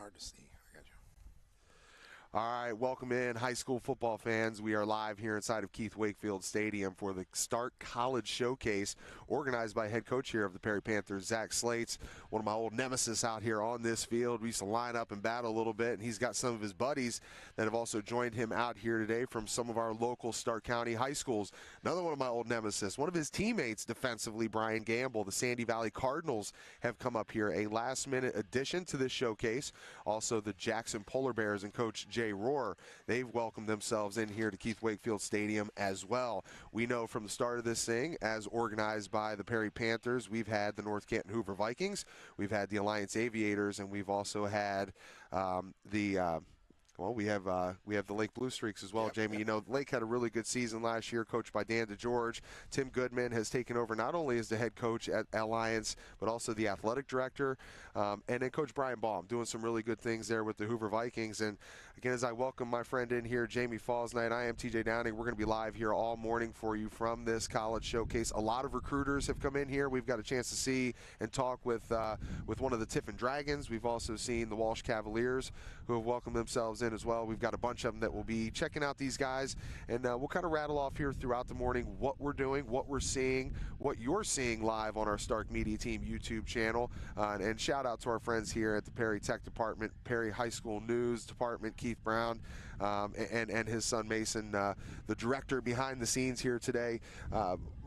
hard to see. I got you. All right, welcome in, high school football fans. We are live here inside of Keith Wakefield Stadium for the Start College Showcase, organized by head coach here of the Perry Panthers, Zach Slates, one of my old nemesis out here on this field. We used to line up and battle a little bit, and he's got some of his buddies that have also joined him out here today from some of our local Stark County high schools. Another one of my old nemesis, one of his teammates defensively, Brian Gamble, the Sandy Valley Cardinals have come up here, a last-minute addition to this showcase. Also, the Jackson Polar Bears and Coach Jay Rohr, they've welcomed themselves in here to Keith Wakefield Stadium as well. We know from the start of this thing, as organized by the Perry Panthers, we've had the North Canton Hoover Vikings, we've had the Alliance Aviators, and we've also had we have the Lake Blue Streaks as well, Yep. Jamie. You know, Lake had a really good season last year, coached by Dan DeGeorge. Tim Goodman has taken over not only as the head coach at Alliance, but also the athletic director. And then Coach Brian Baum doing some really good things there with the Hoover Vikings. And again, as I welcome my friend in here, Jamie Fausnight, I am TJ Downing. We're going to be live here all morning for you from this college showcase. A lot of recruiters have come in here. We've got a chance to see and talk with one of the Tiffin Dragons. We've also seen the Walsh Cavaliers, who have welcomed themselves in as well. We've got a bunch of them that will be checking out these guys, and we'll kind of rattle off here throughout the morning what we're doing, what we're seeing, what you're seeing live on our Stark Media Team YouTube channel. And shout out to our friends here at the Perry Tech Department, Perry High School News Department, Keith Brown, and his son Mason, the director behind the scenes here today.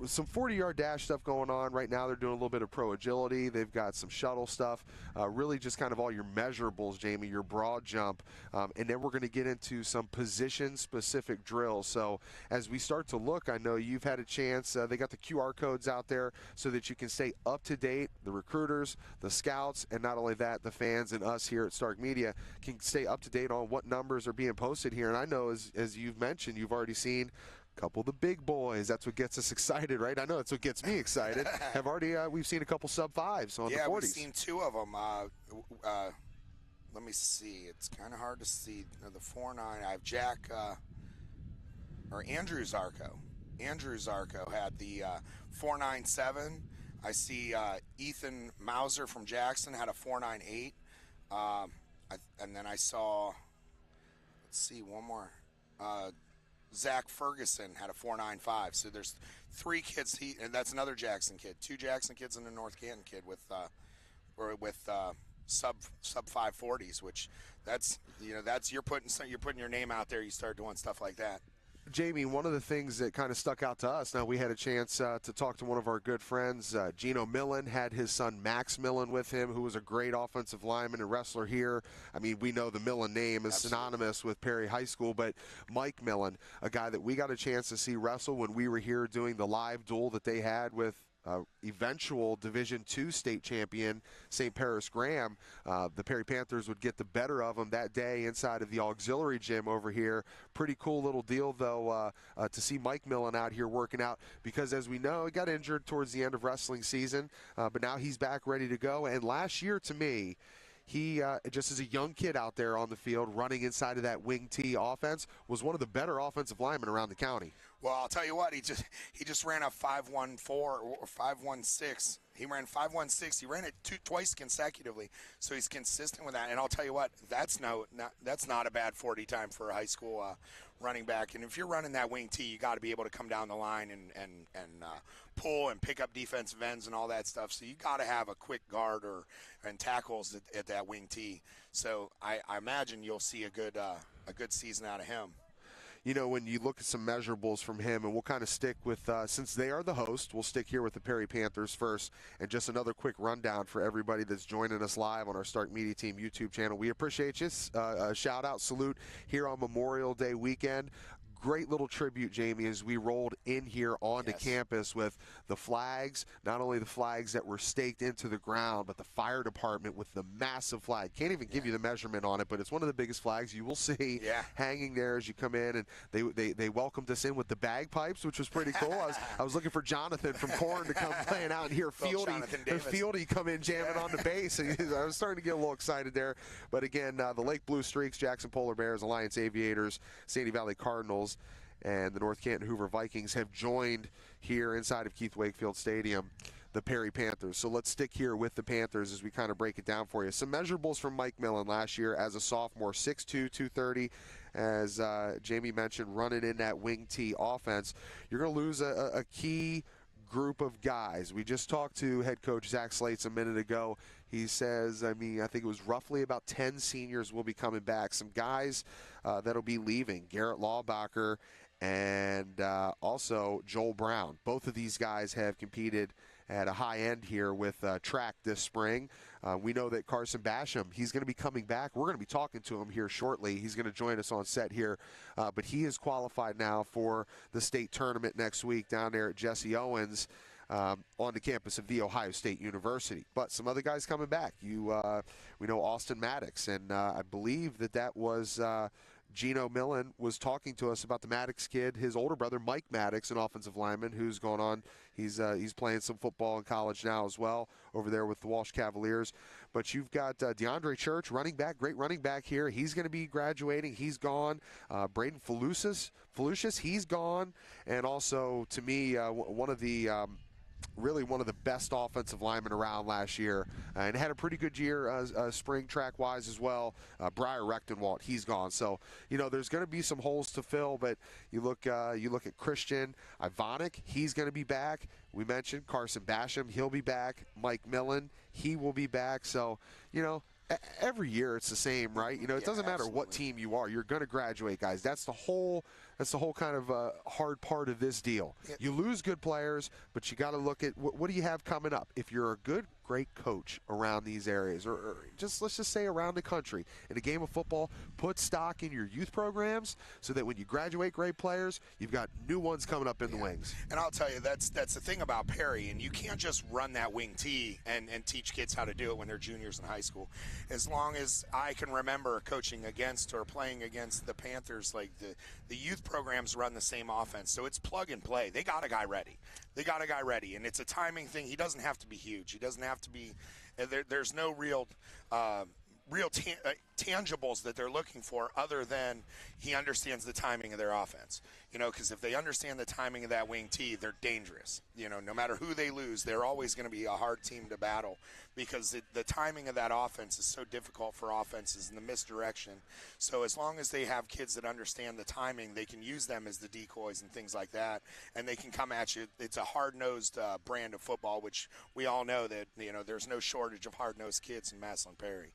Some 40-yard dash stuff going on right now. They're doing a little bit of pro agility. They've got some shuttle stuff, really just kind of all your measurables, Jamie, your broad jump, and then we're going to get into some position-specific drills. So as we start to look, I know you've had a chance. They got the QR codes out there so that you can stay up to date. The recruiters, the scouts, and not only that, the fans and us here at Stark Media can stay up to date on what numbers are being posted here. And I know, as you've mentioned, you've already seen a couple of the big boys. That's what gets us excited, right? I know that's what gets me excited. We've seen a couple sub-5s on the 40s. Yeah, we've seen two of them. Let me see. It's kind of hard to see. The 4.9. I have Andrew Zarco. Andrew Zarco had the 4.97. I see Ethan Mauser from Jackson had a 4.98. And then I saw, let's see, one more. Zach Ferguson had a 4.95. So there's three kids. And that's another Jackson kid. Two Jackson kids and a North Canton kid with sub 540s, which that's you're putting your name out there. You start doing stuff like that. Jamie, one of the things that kind of stuck out to us, now we had a chance to talk to one of our good friends. Gino Millen had his son Max Millen with him, who was a great offensive lineman and wrestler here. I mean, we know the Millen name is synonymous with Perry High School, but Mike Millen, a guy that we got a chance to see wrestle when we were here doing the live duel that they had with eventual Division II state champion St. Paris Graham. The Perry Panthers would get the better of them that day inside of the auxiliary gym over here. Pretty cool little deal, though, to see Mike Millen out here working out, because as we know, he got injured towards the end of wrestling season, but now he's back ready to go. And last year, to me, he, just as a young kid out there on the field running inside of that wing T offense, was one of the better offensive linemen around the county. Well, I'll tell you what, he just ran a 5.14 or 5.16. He ran 5.16. He ran it twice consecutively, so he's consistent with that. And I'll tell you what, that's not a bad 40 time for a high school running back. And if you're running that wing T, you got to be able to come down the line and pull and pick up defensive ends and all that stuff. So you got to have a quick guard and tackles at that wing T. So I imagine you'll see a good season out of him. You know, when you look at some measurables from him, and we'll kind of stick with, since they are the host, we'll stick here with the Perry Panthers first. And just another quick rundown for everybody that's joining us live on our Stark Media Team YouTube channel. We appreciate you. A shout-out, salute here on Memorial Day weekend. Great little tribute, Jamie, as we rolled in here onto campus with the flags, not only the flags that were staked into the ground, but the fire department with the massive flag. Can't even give you the measurement on it, but it's one of the biggest flags you will see hanging there as you come in. And they welcomed us in with the bagpipes, which was pretty cool. I was looking for Jonathan from Corn to come playing out and hear Fieldy come in jamming on the bass. I was starting to get a little excited there. But again, the Lake Blue Streaks, Jackson Polar Bears, Alliance Aviators, Sandy Valley Cardinals, and the North Canton Hoover Vikings have joined here inside of Keith Wakefield Stadium. the Perry Panthers. So let's stick here with the Panthers as we kind of break it down for you. Some measurables from Mike Millen last year as a sophomore: 6'2", 230. As Jamie mentioned, running in that wing T offense. You're going to lose a key group of guys. We just talked to head coach Zach Slates a minute ago. He says, I think it was roughly about 10 seniors will be coming back. Some guys that'll be leaving: Garrett Lawbacher and also Joel Brown. Both of these guys have competed at a high end here with track this spring. We know that Carson Basham, he's going to be coming back. We're going to be talking to him here shortly. He's going to join us on set here. But he is qualified now for the state tournament next week down there at Jesse Owens on the campus of The Ohio State University. But some other guys coming back. We know Austin Maddox, and I believe that was Gino Millen was talking to us about the Maddox kid, his older brother, Mike Maddox, an offensive lineman who's gone on. He's playing some football in college now as well over there with the Walsh Cavaliers. But you've got DeAndre Church, running back, great running back here. He's going to be graduating. He's gone. Braden Felucius, he's gone. And also, to me, really one of the best offensive linemen around last year, and had a pretty good year spring track-wise as well. Briar Rechtenwald, he's gone. So, there's going to be some holes to fill, but you look at Christian Ivonic, he's going to be back. We mentioned Carson Basham, he'll be back. Mike Millen, he will be back. So, every year it's the same, right? It doesn't matter absolutely. what team you are. You're going to graduate, guys. That's the whole kind of hard part of this deal. You lose good players, but you got to look at what do you have coming up. If you're a great coach around these areas, or let's just say around the country, in a game of football, put stock in your youth programs so that when you graduate great players, you've got new ones coming up in the wings. And I'll tell you, that's the thing about Perry, and you can't just run that wing T and teach kids how to do it when they're juniors in high school. As long as I can remember coaching against or playing against the Panthers, like the youth programs run the same offense, so it's plug and play. They got a guy ready. And it's a timing thing. He doesn't have to be huge. He doesn't have to be. There's no real tangibles that they're looking for other than he understands the timing of their offense. Because if they understand the timing of that wing T, they're dangerous. No matter who they lose, they're always going to be a hard team to battle because the timing of that offense is so difficult for offenses and the misdirection. So as long as they have kids that understand the timing, they can use them as the decoys and things like that, and they can come at you. It's a hard-nosed brand of football, which we all know that there's no shortage of hard-nosed kids in Massillon Perry.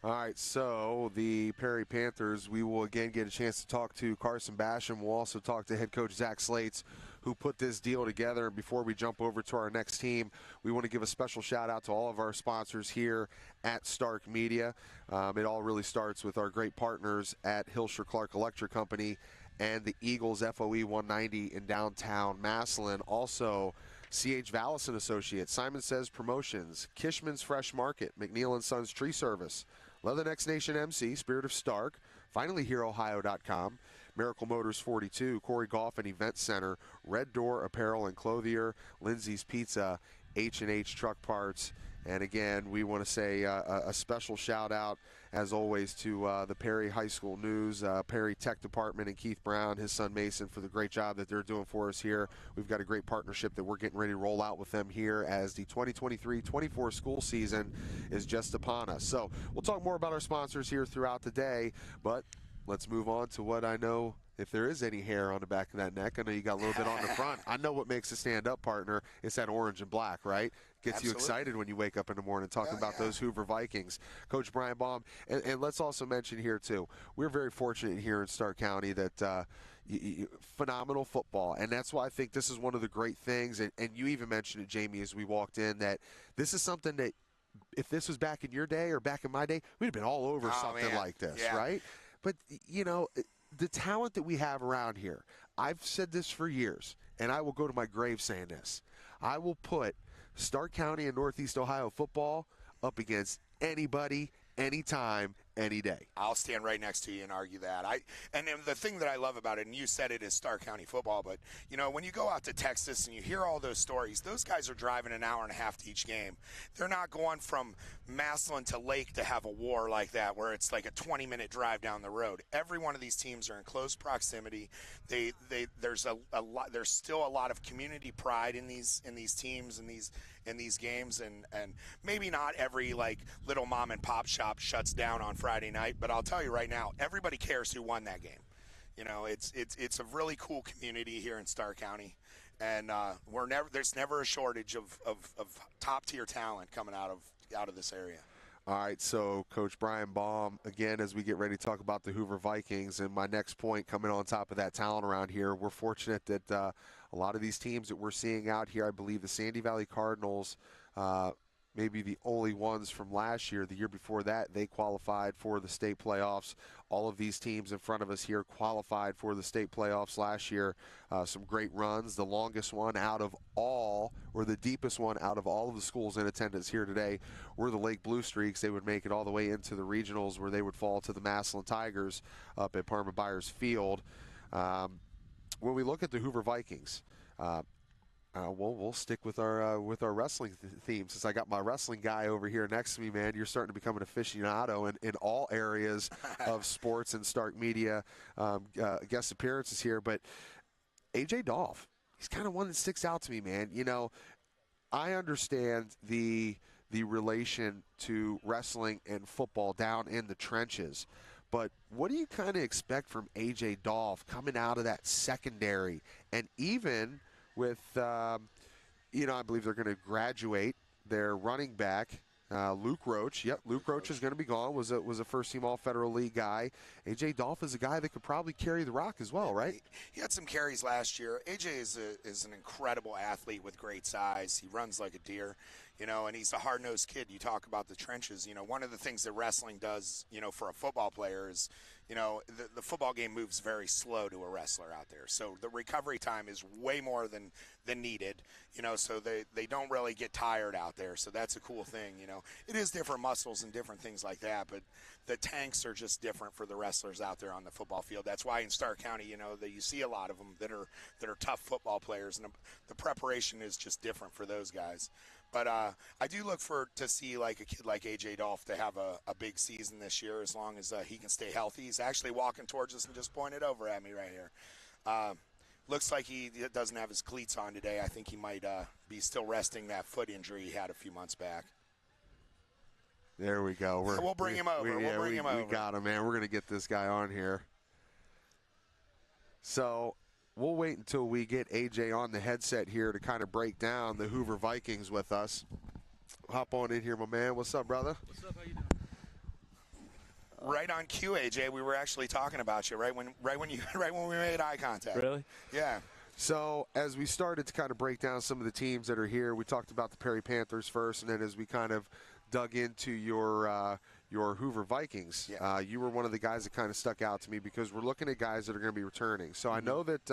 All right, so the Perry Panthers, we will again get a chance to talk to Carson Basham. We'll also talk to head coach Zach Slates, who put this deal together. And before we jump over to our next team, we want to give a special shout out to all of our sponsors here at Stark Media. It all really starts with our great partners at Hilsher Clark Electric Company and the Eagles FOE 190 in downtown Massillon. Also, C.H. Vallis & Associates, Simon Says Promotions, Kishman's Fresh Market, McNeil & Sons Tree Service, Leatherneck Nation MC, Spirit of Stark, FinallyHereOhio.com, Miracle Motors 42, Corey Golf and Event Center, Red Door Apparel and Clothier, Lindsay's Pizza, H&H Truck Parts. And again, we want to say a special shout out, as always, to the Perry High School News, Perry Tech Department, and Keith Brown, his son Mason, for the great job that they're doing for us here. We've got a great partnership that we're getting ready to roll out with them here as the 2023-24 school season is just upon us. So we'll talk more about our sponsors here throughout the day, but let's move on to what I know. If there is any hair on the back of that neck, I know you got a little bit on the front. I know what makes a stand-up partner. It's that orange and black, right? Gets Absolutely. you excited when you wake up in the morning talking about those Hoover Vikings. Coach Brian Baum, and let's also mention here, too, we're very fortunate here in Stark County that phenomenal football, and that's why I think this is one of the great things, and you even mentioned it, Jamie, as we walked in, that this is something that if this was back in your day or back in my day, we'd have been all over something like this, right? But, the talent that we have around here, I've said this for years, and I will go to my grave saying this. I will put Stark County and Northeast Ohio football up against anybody, anytime, any day. I'll stand right next to you and argue that. And the thing that I love about it, and you said it, is Stark County football, but, when you go out to Texas and you hear all those stories, those guys are driving an hour and a half to each game. They're not going from Massillon to Lake to have a war like that where it's like a 20-minute drive down the road. Every one of these teams are in close proximity. There's still a lot of community pride in these teams and these in these games, and maybe not every like little mom and pop shop shuts down on Friday night, but I'll tell you right now, everybody cares who won that game. You know, it's a really cool community here in Starr County, and there's never a shortage of top tier talent coming out of this area. All right, so Coach Brian Baum, again, as we get ready to talk about the Hoover Vikings, and my next point coming on top of that talent around here, we're fortunate that a lot of these teams that we're seeing out here, I believe the Sandy Valley Cardinals, maybe the only ones from last year. The year before that, they qualified for the state playoffs. All of these teams in front of us here qualified for the state playoffs last year. Some great runs. The longest one out of all, or the deepest one out of all of the schools in attendance here today, were the Lake Blue Streaks. They would make it all the way into the regionals, where they would fall to the Massillon Tigers up at Parma Byers Field. When we look at the Hoover Vikings, we'll stick with our wrestling theme, since I got my wrestling guy over here next to me, man. You're starting to become an aficionado in all areas of sports and Stark media guest appearances here. But A.J. Dolph, he's kind of one that sticks out to me, man. You know, I understand the relation to wrestling and football down in the trenches. But what do you kind of expect from A.J. Dolph coming out of that secondary, and even with, I believe they're going to graduate their running back, Luke Roach. Yep, Luke Roach is going to be gone. Was a first-team All-Federal League guy. A.J. Dolph is a guy that could probably carry the rock as well, right? He had some carries last year. A.J. is an incredible athlete with great size. He runs like a deer, and he's a hard-nosed kid. You talk about the trenches. One of the things that wrestling does, for a football player is, the football game moves very slow to a wrestler out there. So the recovery time is way more than needed, so they don't really get tired out there. So that's a cool thing, It is different muscles and different things like that, but the tanks are just different for the wrestlers out there on the football field. That's why in Starr County, that you see a lot of them that are tough football players, and the preparation is just different for those guys. But I do look to see like a kid like A.J. Dolph to have a big season this year, as long as he can stay healthy. He's actually walking towards us and just pointed over at me right here. Looks like he doesn't have his cleats on today. I think he might be still resting that foot injury he had a few months back. There we go. We'll bring him over. We'll bring him over. We got him, man. We're going to get this guy on here. So we'll wait until we get AJ on the headset here to kind of break down the Hoover Vikings with us. Hop on in here, my man. What's up, brother? What's up? How you doing? Right on cue, AJ. We were actually talking about you right when we made eye contact. Really? Yeah. So as we started to kind of break down some of the teams that are here, we talked about the Perry Panthers first, and then as we kind of dug into your Hoover Vikings, yeah. You were one of the guys that kind of stuck out to me, because we're looking at guys that are going to be returning. So I know that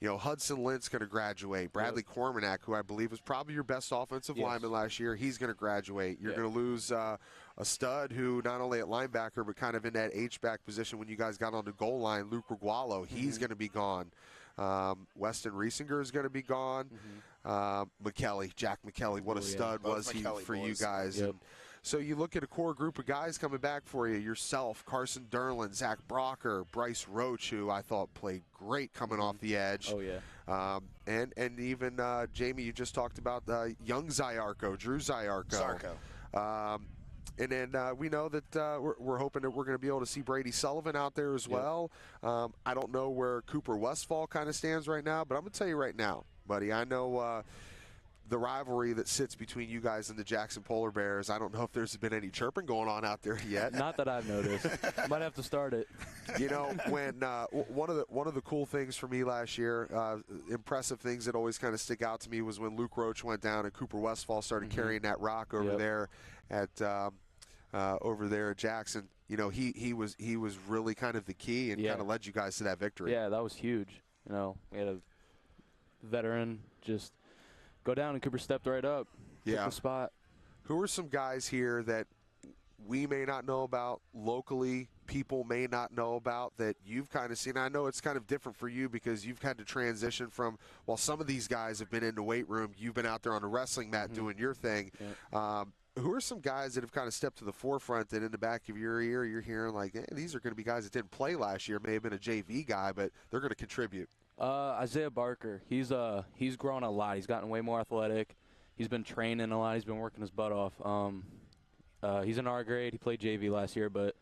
Hudson Lint's going to graduate. Bradley Cormanack, who I believe was probably your best offensive lineman last year, he's going to graduate. You're going to lose a stud who not only at linebacker but kind of in that H-back position when you guys got on the goal line, Luke Regualo. He's going to be gone. Weston Riesinger is going to be gone. Jack McKelly, what a stud was he for you guys. Yep. And so you look at a core group of guys coming back for you, yourself, Carson Derlin, Zach Brocker, Bryce Roach, who I thought played great coming off the edge. Oh, yeah. And even Jamie, you just talked about young Zyarko, Drew Zyarko. And then we know that we're hoping that we're going to be able to see Brady Sullivan out there as well. I don't know where Cooper Westfall kind of stands right now, but I'm going to tell you right now, buddy, I know the rivalry that sits between you guys and the Jackson Polar Bears. I don't know if there's been any chirping going on out there yet. Not that I've noticed. Might have to start it. When one of the cool things for me last year, impressive things that always kind of stick out to me, was when Luke Roach went down and Cooper Westfall started carrying that rock over there at Jackson. He was really kind of the key and kind of led you guys to that victory. Yeah, that was huge. We had a veteran just go down, and Cooper stepped right up. Took the spot. Who are some guys here that we may not know about locally, people may not know about, that you've kind of seen? I know it's kind of different for you because you've had to transition from, while some of these guys have been in the weight room, you've been out there on the wrestling mat doing your thing. Yeah. Who are some guys that have kind of stepped to the forefront that in the back of your ear you're hearing like, these are going to be guys that didn't play last year, may have been a JV guy, but they're going to contribute? Isaiah Barker. He's grown a lot. He's gotten way more athletic. he's been training a lot. He's been working his butt off. He's in our grade. He played JV last year, but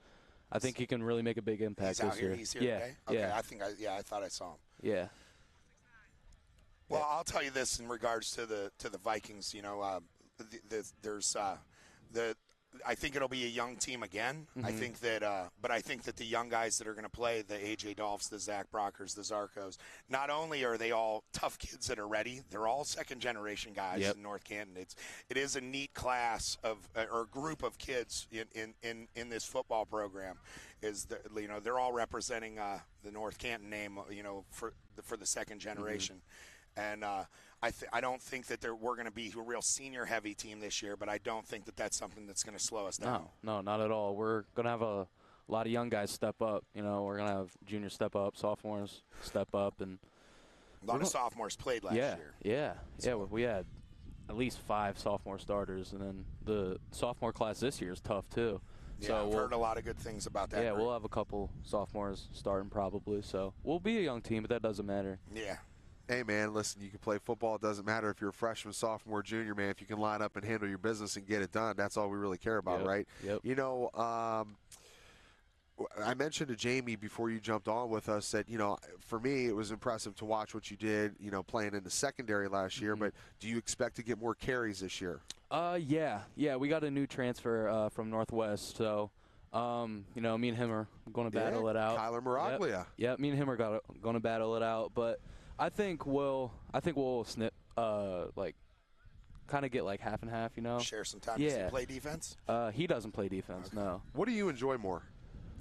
I think he can really make a big impact this year. He's here today? Okay, yeah. I thought I saw him. Yeah. Well, I'll tell you this in regards to the Vikings. You know, I think it'll be a young team again. I think that, but I think that the young guys that are going to play, the AJ Dolphs, the Zach Brockers, the Zarkos, not only are they all tough kids that are ready, they're all second-generation guys in North Canton. It is a neat class or group of kids in this football program. They're all representing the North Canton name, for the second generation. And I don't think that we're going to be a real senior-heavy team this year, but I don't think that that's something that's going to slow us down. No, not at all. We're going to have a lot of young guys step up. We're going to have juniors step up, sophomores step up. And a lot of sophomores played last year. Yeah. We had at least 5 sophomore starters, and then the sophomore class this year is tough too. Yeah, so I've heard a lot of good things about that. Yeah, group. We'll have a couple sophomores starting probably. So we'll be a young team, but that doesn't matter. Yeah. Hey, man, listen, you can play football. It doesn't matter if you're a freshman, sophomore, junior, man. If you can line up and handle your business and get it done, that's all we really care about, right? Yep. I mentioned to Jamie before you jumped on with us that, for me it was impressive to watch what you did, playing in the secondary last year. But do you expect to get more carries this year? Yeah. We got a new transfer from Northwest, so me and him are going to battle it out. Kyler Maraglia. Yep, me and him are going to battle it out, but I think we'll snip kind of get like half and half, Share some time. Does he play defense? He doesn't play defense, no. What do you enjoy more?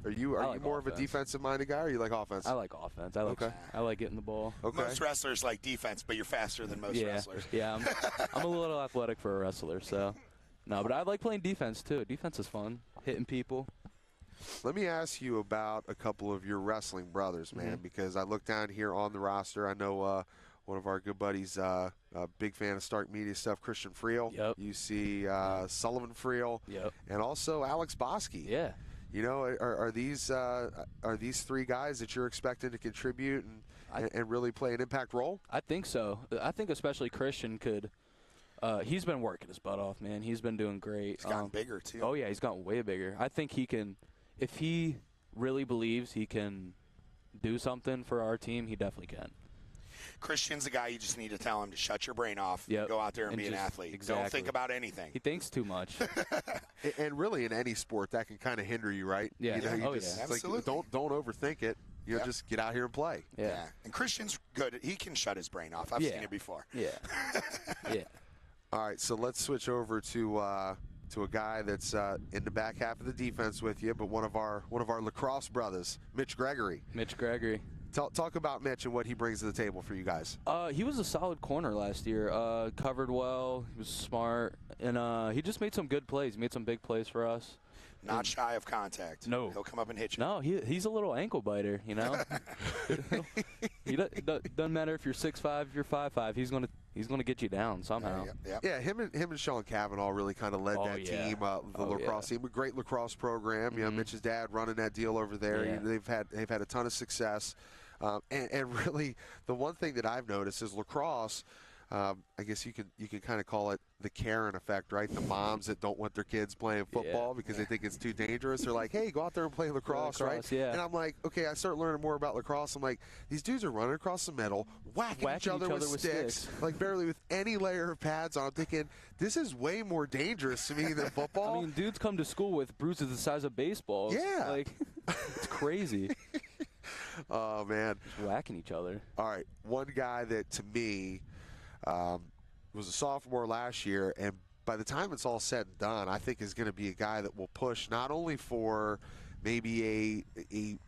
Are you more of a defensive-minded guy, or you like offense? I like offense. I like getting the ball. Okay. Most wrestlers like defense, but you're faster than most wrestlers. Yeah, I'm a little athletic for a wrestler, so. No, but I like playing defense, too. Defense is fun, hitting people. Let me ask you about a couple of your wrestling brothers, man, because I look down here on the roster. I know one of our good buddies, big fan of Stark Media stuff, Christian Friel. Yep. You see Sullivan Friel. Yep. And also Alex Bosky. Yeah. Are these 3 guys that you're expecting to contribute and really play an impact role? I think so. I think especially Christian could. He's been working his butt off, man. He's been doing great. He's gotten bigger, too. Oh, yeah, he's gotten way bigger. I think he can, if he really believes he can do something for our team, he definitely can. Christian's a guy you just need to tell him to shut your brain off, go out there and be an athlete. Exactly. Don't think about anything. He thinks too much. And really in any sport, that can kind of hinder you, right? Yeah. Absolutely. Like, don't overthink it. Just get out here and play. Yeah. And Christian's good. He can shut his brain off. I've seen it before. Yeah. Yeah. All right, so let's switch over to a guy that's in the back half of the defense with you, but one of our lacrosse brothers, Mitch Gregory. Mitch Gregory. Talk about Mitch and what he brings to the table for you guys. He was a solid corner last year. Covered well. He was smart, and he just made some good plays. He made some big plays for us. Not shy of contact. No. He'll come up and hit you. No, he's a little ankle biter, Doesn't matter if you're 6'5", if you're 5'5", he's gonna get you down somehow. Yeah, him and Sean Cavanaugh really kind of led that team, the lacrosse team, a great lacrosse program. Mitch's dad running that deal over there. Yeah. They've had a ton of success, and really the one thing that I've noticed is lacrosse. I guess you can kind of call it the Karen effect, right? The moms that don't want their kids playing football because they think it's too dangerous. They're like, hey, go out there and play lacrosse, right? Yeah. And I'm like, okay, I start learning more about lacrosse. I'm like, these dudes are running across the middle, whacking each other with sticks, like barely with any layer of pads on. I'm thinking, this is way more dangerous to me than football. I mean, dudes come to school with bruises the size of baseballs. Yeah. Like, it's crazy. Oh, man. Just whacking each other. All right, one guy that, to me, was a sophomore last year, and by the time it's all said and done, I think is going to be a guy that will push not only for maybe a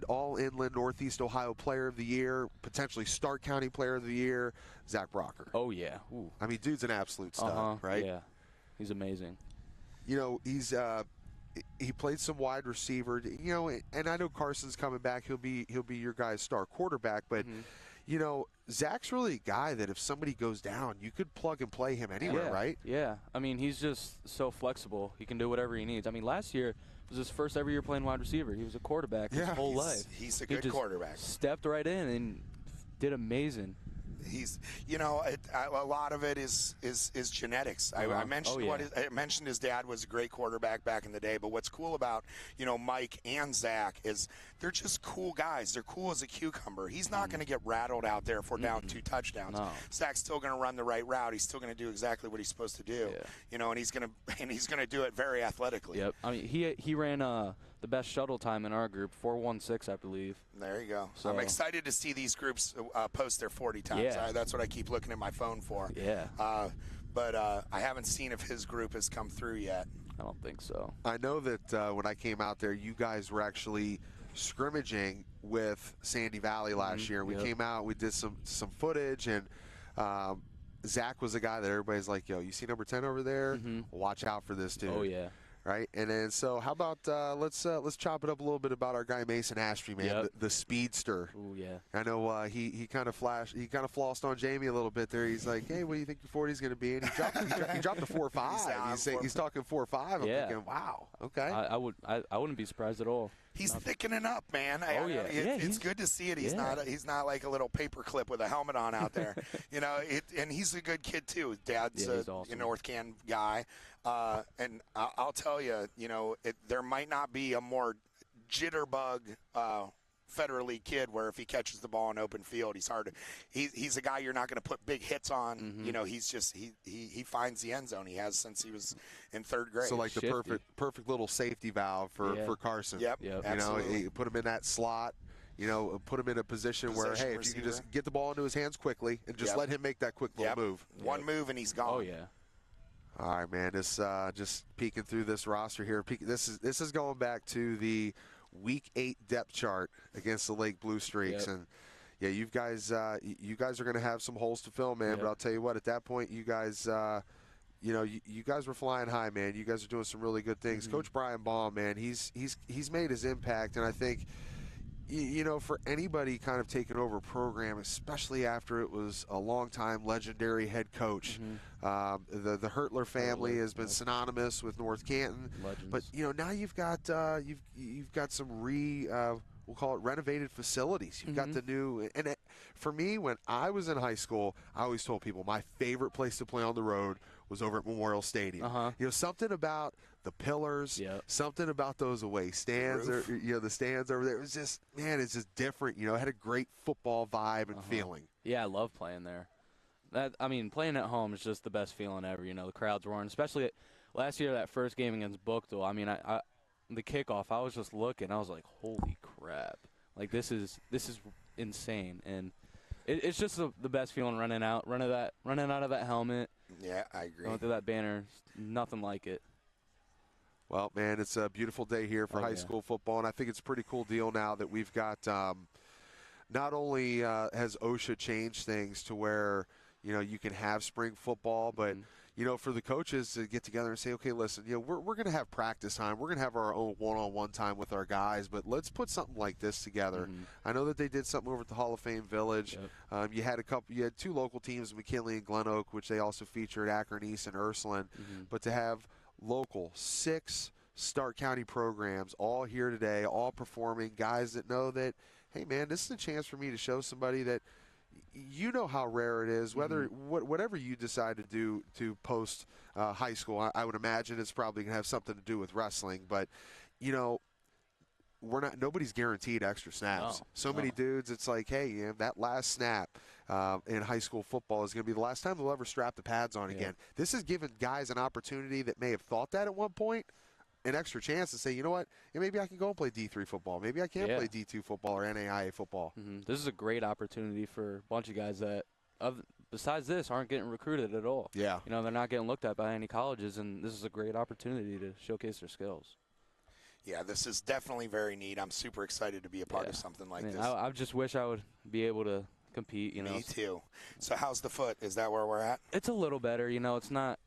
all inland Northeast Ohio Player of the Year, potentially Stark County Player of the Year, Zach Brocker. Oh yeah. Ooh. I mean, dude's an absolute stud, right? Yeah, he's amazing. He's he played some wide receiver, and I know Carson's coming back. He'll be your guy's star quarterback, but. Zach's really a guy that if somebody goes down, you could plug and play him anywhere, right? Yeah. I mean, he's just so flexible. He can do whatever he needs. I mean, last year was his first ever year playing wide receiver. He was a quarterback his whole life. He's a good quarterback. Stepped right in and did amazing. he's, a lot of it is genetics. I mentioned I mentioned his dad was a great quarterback back in the day, but what's cool about, Mike and Zach is they're just cool guys. They're cool as a cucumber. He's not going to get rattled out there if we're down 2 touchdowns. No. Zach's still going to run the right route. He's still going to do exactly what he's supposed to do. Yeah. And he's going to do it very athletically. Yep. I mean, he ran the best shuttle time in our group, 4.16, I believe. There you go. So, I'm excited to see these groups post their 40 times. Yeah. That's what I keep looking at my phone for. Yeah. But I haven't seen if his group has come through yet. I don't think so. I know that when I came out there, you guys were actually scrimmaging with Sandy Valley last year. We came out, we did some footage, and Zach was the guy that everybody's like, yo, you see number 10 over there? Watch out for this dude. Oh, yeah. Right, and then so how about let's chop it up a little bit about our guy Mason Ashby, man, the speedster. Oh yeah. I know he kind of flossed on Jamie a little bit there. He's like, hey, what do you think your 40 is going to be? And he dropped the 4.5. He's talking 4.5. I'm thinking, wow, okay. I wouldn't be surprised at all. He's thickening up, man. It's good to see it. He's not like a little paper clip with a helmet on out there. And he's a good kid too. Dad's awesome. a North Can guy, and I'll tell you, there might not be a more jitterbug Federal League kid where if he catches the ball in open field, he's a guy you're not going to put big hits on. He's just he finds the end zone. He has since he was in 3rd grade. So like the perfect little safety valve for Carson. Yep. You put him in that slot. Put him in a position where, hey, if you can just get the ball into his hands quickly and just let him make that quick little move. One move and he's gone. Oh yeah. All right, man. This just peeking through this roster here. This is going back to the Week 8 depth chart against the Lake Blue Streaks, and you guys are going to have some holes to fill, man. But I'll tell you what, at that point, you guys, you guys were flying high, man. You guys are doing some really good things. Coach Brian Baum, man, he's made his impact, and I think, for anybody kind of taking over a program, especially after it was a long-time legendary head coach, the Hertler family has been synonymous with North Canton. Legends. But now you've got you've got some we'll call it renovated facilities. You've got the new, and for me, when I was in high school, I always told people my favorite place to play on the road was over at Memorial Stadium. Something about the pillars, something about those away stands, the stands over there. It was just, man, it's just different. It had a great football vibe and feeling. Yeah, I love playing there. Playing at home is just the best feeling ever. The crowd's roaring, especially last year, that first game against Bookdale. The kickoff, I was just looking. I was like, holy crap. Like, this is insane. And it's just the best feeling running out of that helmet. Yeah, I agree. Going through that banner, nothing like it. Well, man, it's a beautiful day here for high school football, and I think it's a pretty cool deal now that we've got not only has OSHA changed things to where, you can have spring football, but, for the coaches to get together and say, okay, listen, we're going to have practice time. We're going to have our own one-on-one time with our guys, but let's put something like this together. I know that they did something over at the Hall of Fame Village. You had 2 local teams, McKinley and Glen Oak, which they also featured Akron East and Ursuline, but to have local 6 Stark County programs all here today, all performing, guys that know that, hey, man, this is a chance for me to show somebody that how rare it is, whatever you decide to do to post high school. I would imagine it's probably going to have something to do with wrestling, but, nobody's guaranteed extra snaps. Many dudes, it's like, hey, that last snap in high school football is going to be the last time they'll ever strap the pads on again. This has given guys an opportunity that may have thought that at one point, an extra chance to say, you know what, maybe I can go and play D3 football. Maybe I can play D2 football or NAIA football. This is a great opportunity for a bunch of guys that, besides this, aren't getting recruited at all. Yeah. They're not getting looked at by any colleges, and this is a great opportunity to showcase their skills. Yeah, this is definitely very neat. I'm super excited to be a part of something like this. I just wish I would be able to compete. Me too. So how's the foot? Is that where we're at? It's a little better. It's not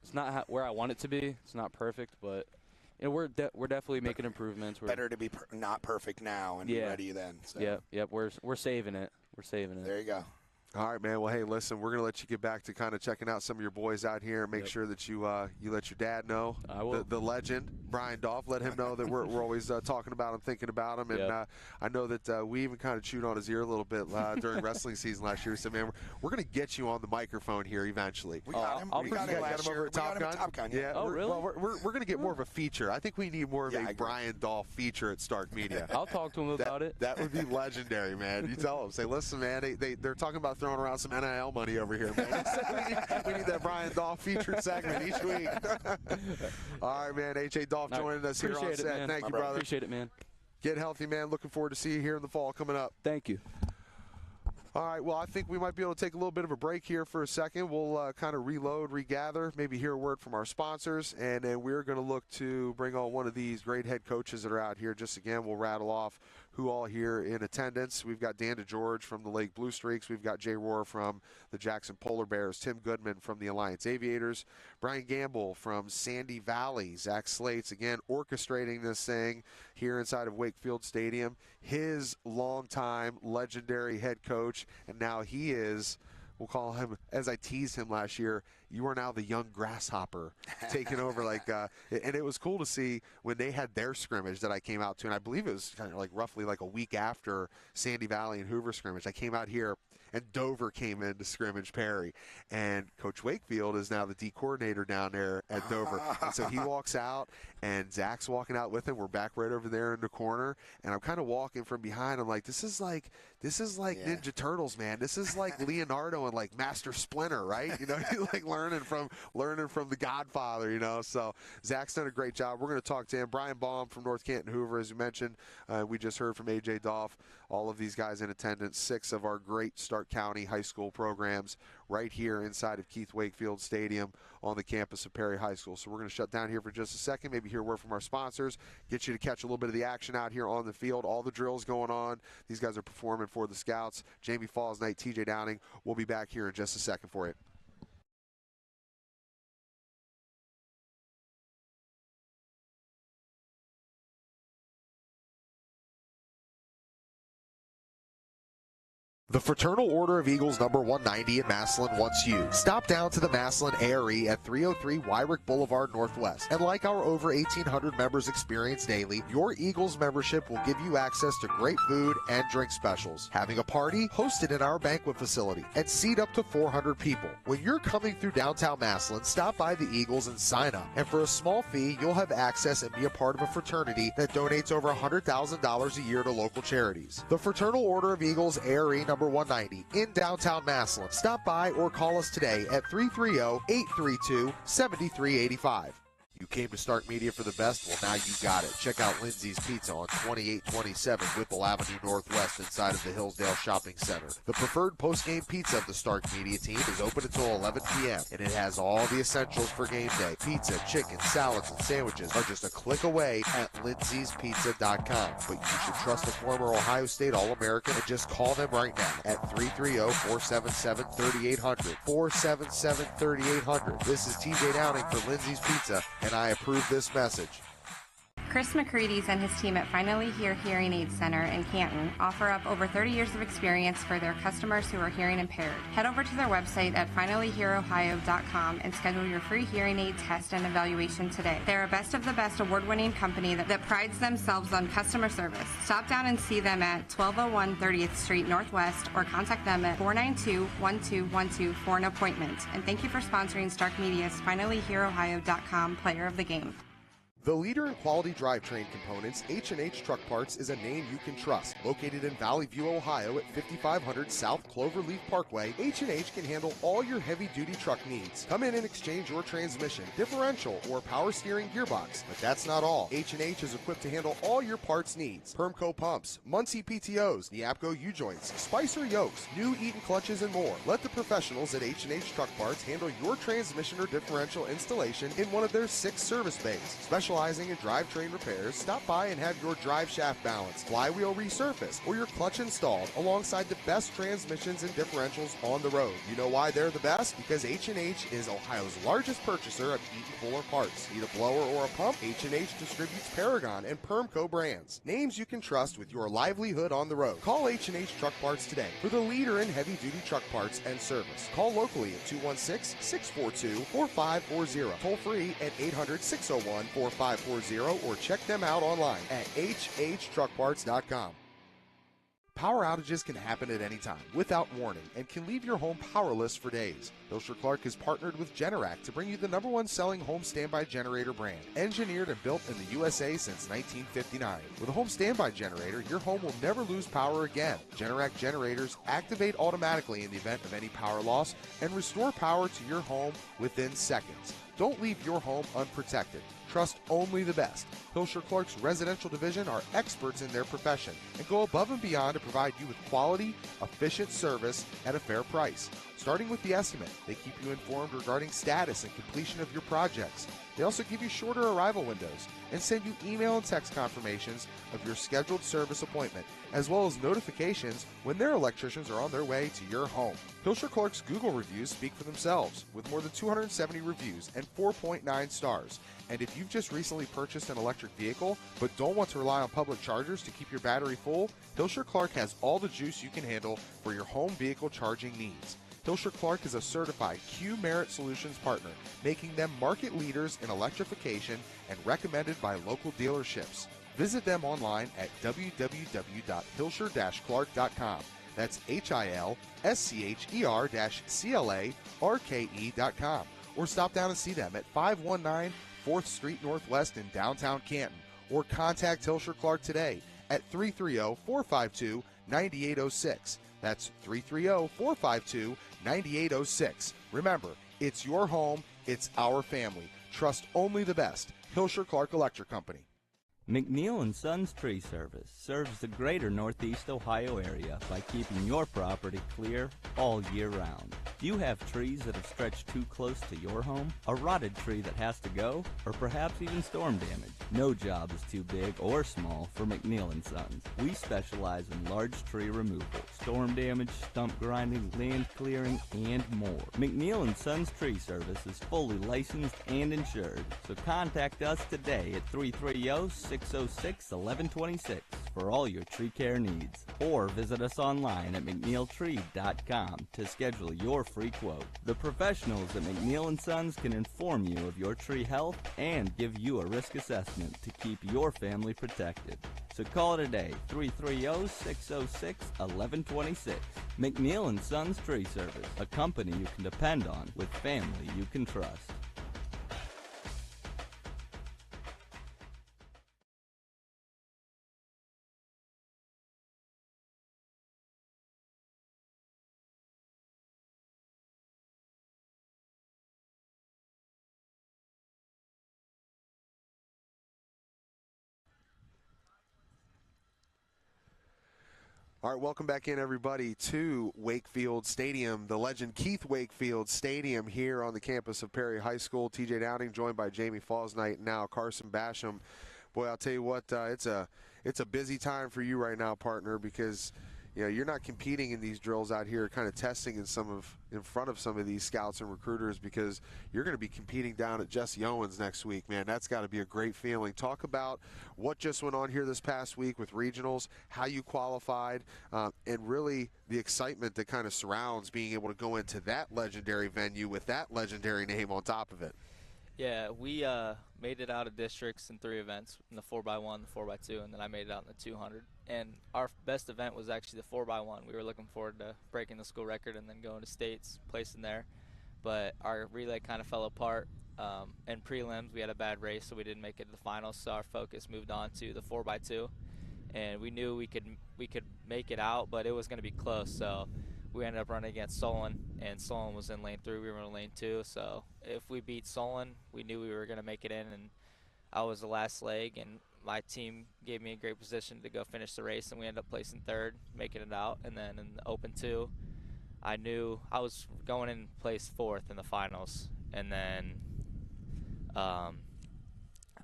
where I want it to be. It's not perfect, but we're definitely making improvements. Better to be not perfect now and be ready then. So. Yep. We're saving it. We're saving it. There you go. All right, man. Well, hey, listen, we're going to let you get back to kind of checking out some of your boys out here and make sure that you let your dad know, I will. The legend, Brian Dolph. Let him know that we're always talking about him, thinking about him. And I know that we even kind of chewed on his ear a little bit during wrestling season last year. We said, man, we're going to get you on the microphone here eventually. We got him. We got him over at Top Gun. Yeah. Oh, really? Well, we're going to get more of a feature. I think we need more of a Brian Dolph feature at Stark Media. I'll talk to him about it. That would be legendary, man. You tell him. Say, listen, man, they're talking about throwing around some NIL money over here, man. we need that Brian Dolph featured segment each week. All right, man. H.A. Dolph joining us here on set. Thank you, brother. Appreciate it, man. Get healthy, man. Looking forward to see you here in the fall coming up. Thank you. All right, well, I think we might be able to take a little bit of a break here for a second. We'll kind of reload, regather, maybe hear a word from our sponsors, and then we're going to look to bring on one of these great head coaches that are out here. Just again, we'll rattle off who all here in attendance. We've got Dan DeGeorge from the Lake Blue Streaks. We've got Jay Rohr from the Jackson Polar Bears. Tim Goodman from the Alliance Aviators. Brian Gamble from Sandy Valley. Zach Slates, again, orchestrating this thing here inside of Wakefield Stadium. His longtime legendary head coach, and now he is, we'll call him, as I teased him last year, you are now the young grasshopper taking over. And it was cool to see when they had their scrimmage that I came out to, and I believe it was kind of like roughly like a week after Sandy Valley and Hoover scrimmage. I came out here, and Dover came in to scrimmage Perry. And Coach Wakefield is now the D coordinator down there at Dover. And so he walks out, and Zach's walking out with him. We're back right over there in the corner, and I'm kind of walking from behind. I'm like, this is like Ninja Turtles, man. This is like Leonardo and like Master Splinter, right? You know, like learning from the Godfather, you know. So Zach's done a great job. We're going to talk to him. Brian Baum from North Canton Hoover, as you mentioned. We just heard from A.J. Dolph. All of these guys in attendance, 6 of our great Stark County high school programs right here inside of Keith Wakefield Stadium on the campus of Perry High School. So we're going to shut down here for just a second, maybe hear a word from our sponsors, get you to catch a little bit of the action out here on the field. All the drills going on. These guys are performing for the Scouts. Jamie Fausnight, TJ Downing. We'll be back here in just a second for you. The Fraternal Order of Eagles number 190 in Massillon wants you. Stop down to the Massillon ARE at 303 Wyrick Boulevard Northwest. And like our over 1,800 members experience daily, your Eagles membership will give you access to great food and drink specials. Having a party, host it in our banquet facility and seat up to 400 people. When you're coming through downtown Massillon, stop by the Eagles and sign up. And for a small fee, you'll have access and be a part of a fraternity that donates over $100,000 a year to local charities. The Fraternal Order of Eagles ARE number 190 in downtown Massillon. Stop by or call us today at 330-832-7385. You came to Stark Media for the best? Well, now you got it. Check out Lindsay's Pizza on 2827 Whipple Avenue Northwest inside of the Hillsdale Shopping Center. The preferred post-game pizza of the Stark Media team is open until 11 p.m., and it has all the essentials for game day. Pizza, chicken, salads, and sandwiches are just a click away at lindsayspizza.com. But you should trust the former Ohio State All-American and just call them right now at 330-477-3800. 477-3800. This is TJ Downing for Lindsay's Pizza, and I approve this message. Chris McCready's and his team at Finally Hear Hearing Aid Center in Canton offer up over 30 years of experience for their customers who are hearing impaired. Head over to their website at finallyhearohio.com and schedule your free hearing aid test and evaluation today. They're a best of the best award-winning company that prides themselves on customer service. Stop down and see them at 1201 30th Street Northwest or contact them at 492-1212 for an appointment. And thank you for sponsoring Stark Media's finallyhearohio.com Player of the Game. The leader in quality drivetrain components, H&H Truck Parts is a name you can trust. Located in Valley View, Ohio at 5500 South Cloverleaf Parkway, H&H can handle all your heavy-duty truck needs. Come in and exchange your transmission, differential, or power steering gearbox. But that's not all. H&H is equipped to handle all your parts needs. Permco pumps, Muncie PTOs, Neapco U-joints, Spicer yokes, new Eaton clutches, and more. Let the professionals at H&H Truck Parts handle your transmission or differential installation in one of their 6 service bays. Special specializing in drivetrain repairs, stop by and have your drive shaft balanced, flywheel resurfaced, or your clutch installed alongside the best transmissions and differentials on the road. You know why they're the best? Because H&H is Ohio's largest purchaser of Eaton Fuller parts. Need a blower or a pump? H&H distributes Paragon and Permco brands. Names you can trust with your livelihood on the road. Call H&H Truck Parts today for the leader in heavy-duty truck parts and service. Call locally at 216-642-4540. Toll free at 800-601-4540 or check them out online at hhtruckparts.com. Power outages can happen at any time, without warning, and can leave your home powerless for days. Hilscher Clark has partnered with Generac to bring you the #1 selling home standby generator brand, engineered and built in the USA since 1959. With a home standby generator, your home will never lose power again. Generac generators activate automatically in the event of any power loss and restore power to your home within seconds. Don't leave your home unprotected. Trust only the best. Hilscher Clark's residential division are experts in their profession and go above and beyond to provide you with quality, efficient service at a fair price. Starting with the estimate, they keep you informed regarding status and completion of your projects. They also give you shorter arrival windows and send you email and text confirmations of your scheduled service appointment, as well as notifications when their electricians are on their way to your home. Hilscher Clark's Google reviews speak for themselves, with more than 270 reviews and 4.9 stars. And if you've just recently purchased an electric vehicle but don't want to rely on public chargers to keep your battery full, Hilscher Clark has all the juice you can handle for your home vehicle charging needs. Hilscher Clark is a certified Q Merit Solutions partner, making them market leaders in electrification and recommended by local dealerships. Visit them online at www.hilscher-clark.com. That's HILSCHER-CLARKE.com. Or stop down and see them at 519 4th Street Northwest in downtown Canton. Or contact Hilscher Clark today at 330-452-9806. That's 330-452-9806. Remember, it's your home, it's our family. Trust only the best. Hilscher Clark Electric Company. McNeil & Sons Tree Service serves the greater Northeast Ohio area by keeping your property clear all year round. Do you have trees that have stretched too close to your home? A rotted tree that has to go? Or perhaps even storm damage? No job is too big or small for McNeil & Sons. We specialize in large tree removal, storm damage, stump grinding, land clearing, and more. McNeil & Sons Tree Service is fully licensed and insured, so contact us today at 330-606-1126 for all your tree care needs. Or visit us online at mcneiltree.com to schedule your free quote. The professionals at McNeil & Sons can inform you of your tree health and give you a risk assessment to keep your family protected. So call today, 330-606-1126. McNeil & Sons Tree Service, a company you can depend on with family you can trust. All right, welcome back in, everybody, to Wakefield Stadium, the legend Keith Wakefield Stadium here on the campus of Perry High School. TJ Downing joined by Jamie Fausnight, now Carson Basham. Boy, I'll tell you what, it's a busy time for you right now, partner, because you're not competing in these drills out here, kind of testing in front of some of these scouts and recruiters, because you're going to be competing down at Jesse Owens next week, man. That's got to be a great feeling. Talk about what just went on here this past week with regionals, how you qualified, and really the excitement that kind of surrounds being able to go into that legendary venue with that legendary name on top of it. Yeah, we made it out of districts in 3 events, in the 4x1, the 4x2, and then I made it out in the 200. And our best event was actually the 4x1. We were looking forward to breaking the school record and then going to states, placing there. But our relay kind of fell apart. In prelims, we had a bad race, so we didn't make it to the finals. So our focus moved on to the 4x2. And we knew we could make it out, but it was going to be close. So we ended up running against Solon, and Solon was in lane 3. We were in lane 2. So if we beat Solon, we knew we were going to make it in, and I was the last leg, and my team gave me a great position to go finish the race, and we ended up placing 3rd, making it out. And then in the Open 2, I knew I was going in place 4th in the finals, and then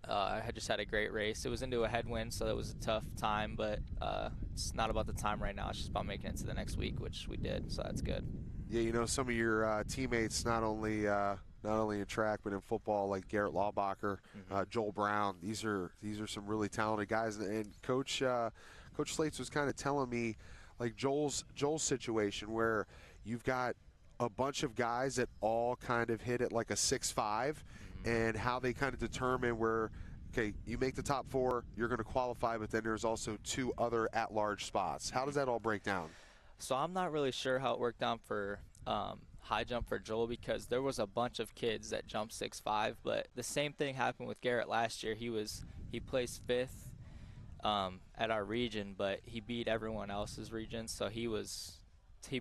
I just had a great race. It was into a headwind, so that was a tough time, but it's not about the time right now. It's just about making it to the next week, which we did, so that's good. Yeah, you know, some of your teammates, not only in track but in football, like Garrett Laubacher, Joel Brown. These are some really talented guys. And Coach Slates was kind of telling me, like Joel's situation, where you've got a bunch of guys that all kind of hit at like a 6.5, and how they kind of determine where, okay, you make the top 4, you're going to qualify, but then there's also 2 other at-large spots. How does that all break down? So I'm not really sure how it worked out for high jump for Joel, because there was a bunch of kids that jumped 6.5, but the same thing happened with Garrett last year. He placed 5th at our region, but he beat everyone else's region, so he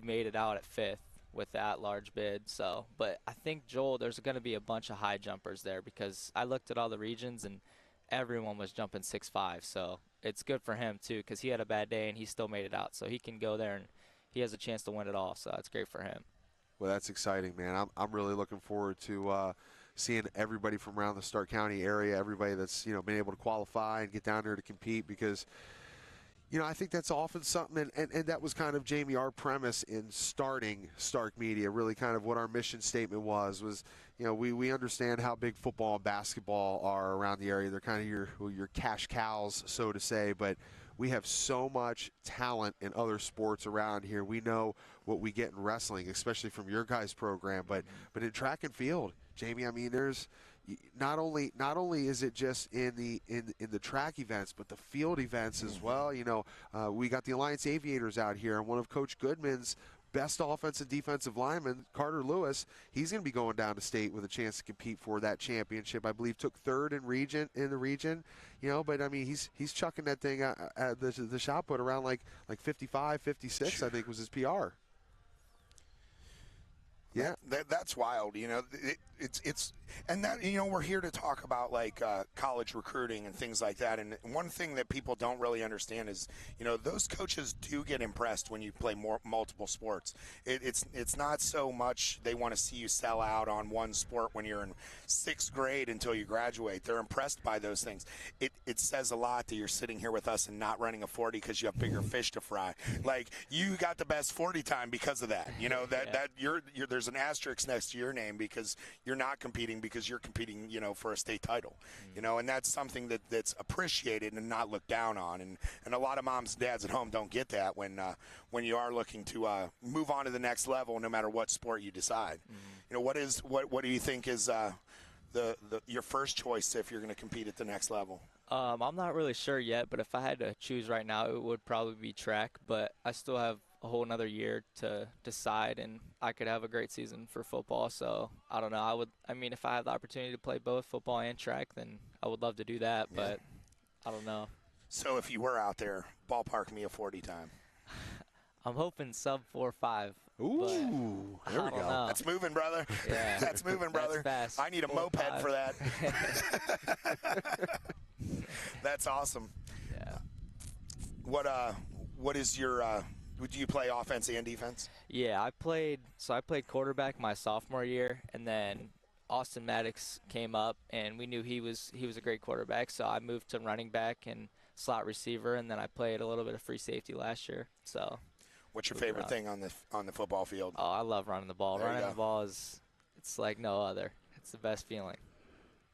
made it out at 5th with that large bid. So, but I think Joel, there's going to be a bunch of high jumpers there, because I looked at all the regions and everyone was jumping 6.5, so it's good for him too, because he had a bad day and he still made it out, so he can go there and he has a chance to win it all, so that's great for him. Well, that's exciting, man. I'm really looking forward to seeing everybody from around the Stark County area, everybody that's, you know, been able to qualify and get down there to compete, because, you know, I think that's often something, and that was kind of, Jamie, our premise in starting Stark Media, really kind of what our mission statement was, you know, we understand how big football and basketball are around the area. They're kind of your cash cows, so to say, but we have so much talent in other sports around here. We know what we get in wrestling, especially from your guys' program, but in track and field, Jamie, I mean, there's not only is it just in the track events, but the field events as well. You know, we got the Alliance Aviators out here, and one of Coach Goodman's best offensive defensive lineman, Carter Lewis, he's going to be going down to state with a chance to compete for that championship. I believe took 3rd in the region, you know, but I mean, he's chucking that thing at the shot put around like 55, 56, sure. I think was his PR. Yeah, that's wild. You know, it's and that, you know, we're here to talk about like college recruiting and things like that. And one thing that people don't really understand is, you know, those coaches do get impressed when you play multiple sports. It's not so much they want to see you sell out on one sport when you're in 6th grade until you graduate. They're impressed by those things. It says a lot that you're sitting here with us and not running a 40 because you have bigger fish to fry. Like, you got the best 40 time because of that. You know, that you're there's an asterisk next to your name because you're not competing, because you're competing, you know, for a state title, you know, and that's something that's appreciated and not looked down on. And a lot of moms and dads at home don't get that when you are looking to move on to the next level, no matter what sport you decide. You know, what do you think is your first choice if you're going to compete at the next level? I'm not really sure yet, but if I had to choose right now, it would probably be track, but I still have a whole another year to decide, and I could have a great season for football. So I don't know. I mean, if I have the opportunity to play both football and track, then I would love to do that, but I don't know. So if you were out there, ballpark me a 40 time. I'm hoping sub 4.5. Ooh, there we go. Know. That's moving, brother. Yeah. That's moving, brother. That's fast. I need a moped for that. That's awesome. Yeah. What is your do you play offense and defense? Yeah, I played quarterback my sophomore year, and then Austin Maddox came up, and we knew he was a great quarterback, so I moved to running back and slot receiver, and then I played a little bit of free safety last year. So, what's your favorite thing on the football field? Oh, I love running the ball. Running the ball it's like no other. It's the best feeling.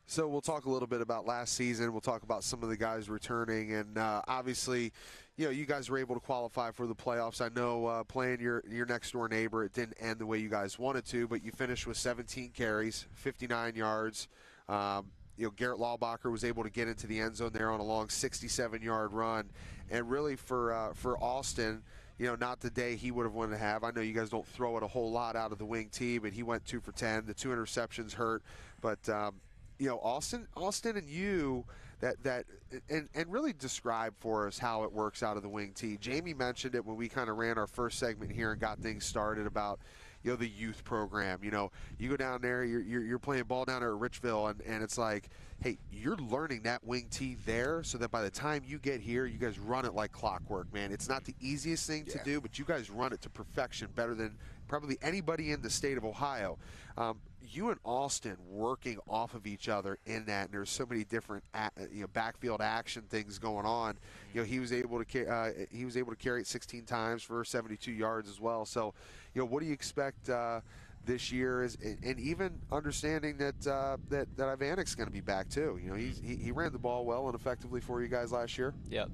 So we'll talk a little bit about last season. We'll talk about some of the guys returning, and obviously, you know, you guys were able to qualify for the playoffs. I know playing your next door neighbor, it didn't end the way you guys wanted to, but you finished with 17 carries, 59 yards. You know, Garrett Laubacher was able to get into the end zone there on a long 67-yard run, and really for Austin, you know, not the day he would have wanted to have. I know you guys don't throw it a whole lot out of the wing tee, but he went 2 for 10. The 2 interceptions hurt, but you know, Austin and you, and really describe for us how it works out of the wing tee. Jamie mentioned it when we kind of ran our first segment here and got things started about, you know, the youth program. You know, you go down there, you're playing ball down there at Richville, and it's like, hey, you're learning that wing tee there so that by the time you get here, you guys run it like clockwork, man. It's not the easiest thing to do, but you guys run it to perfection, better than probably anybody in the state of Ohio. you and Austin working off of each other in that, and there's so many different backfield action things going on. He was able to carry it 16 times for 72 yards as well. So, what do you expect this year? And even understanding that Ivanic's going to be back too. He ran the ball well and effectively for you guys last year. Yep.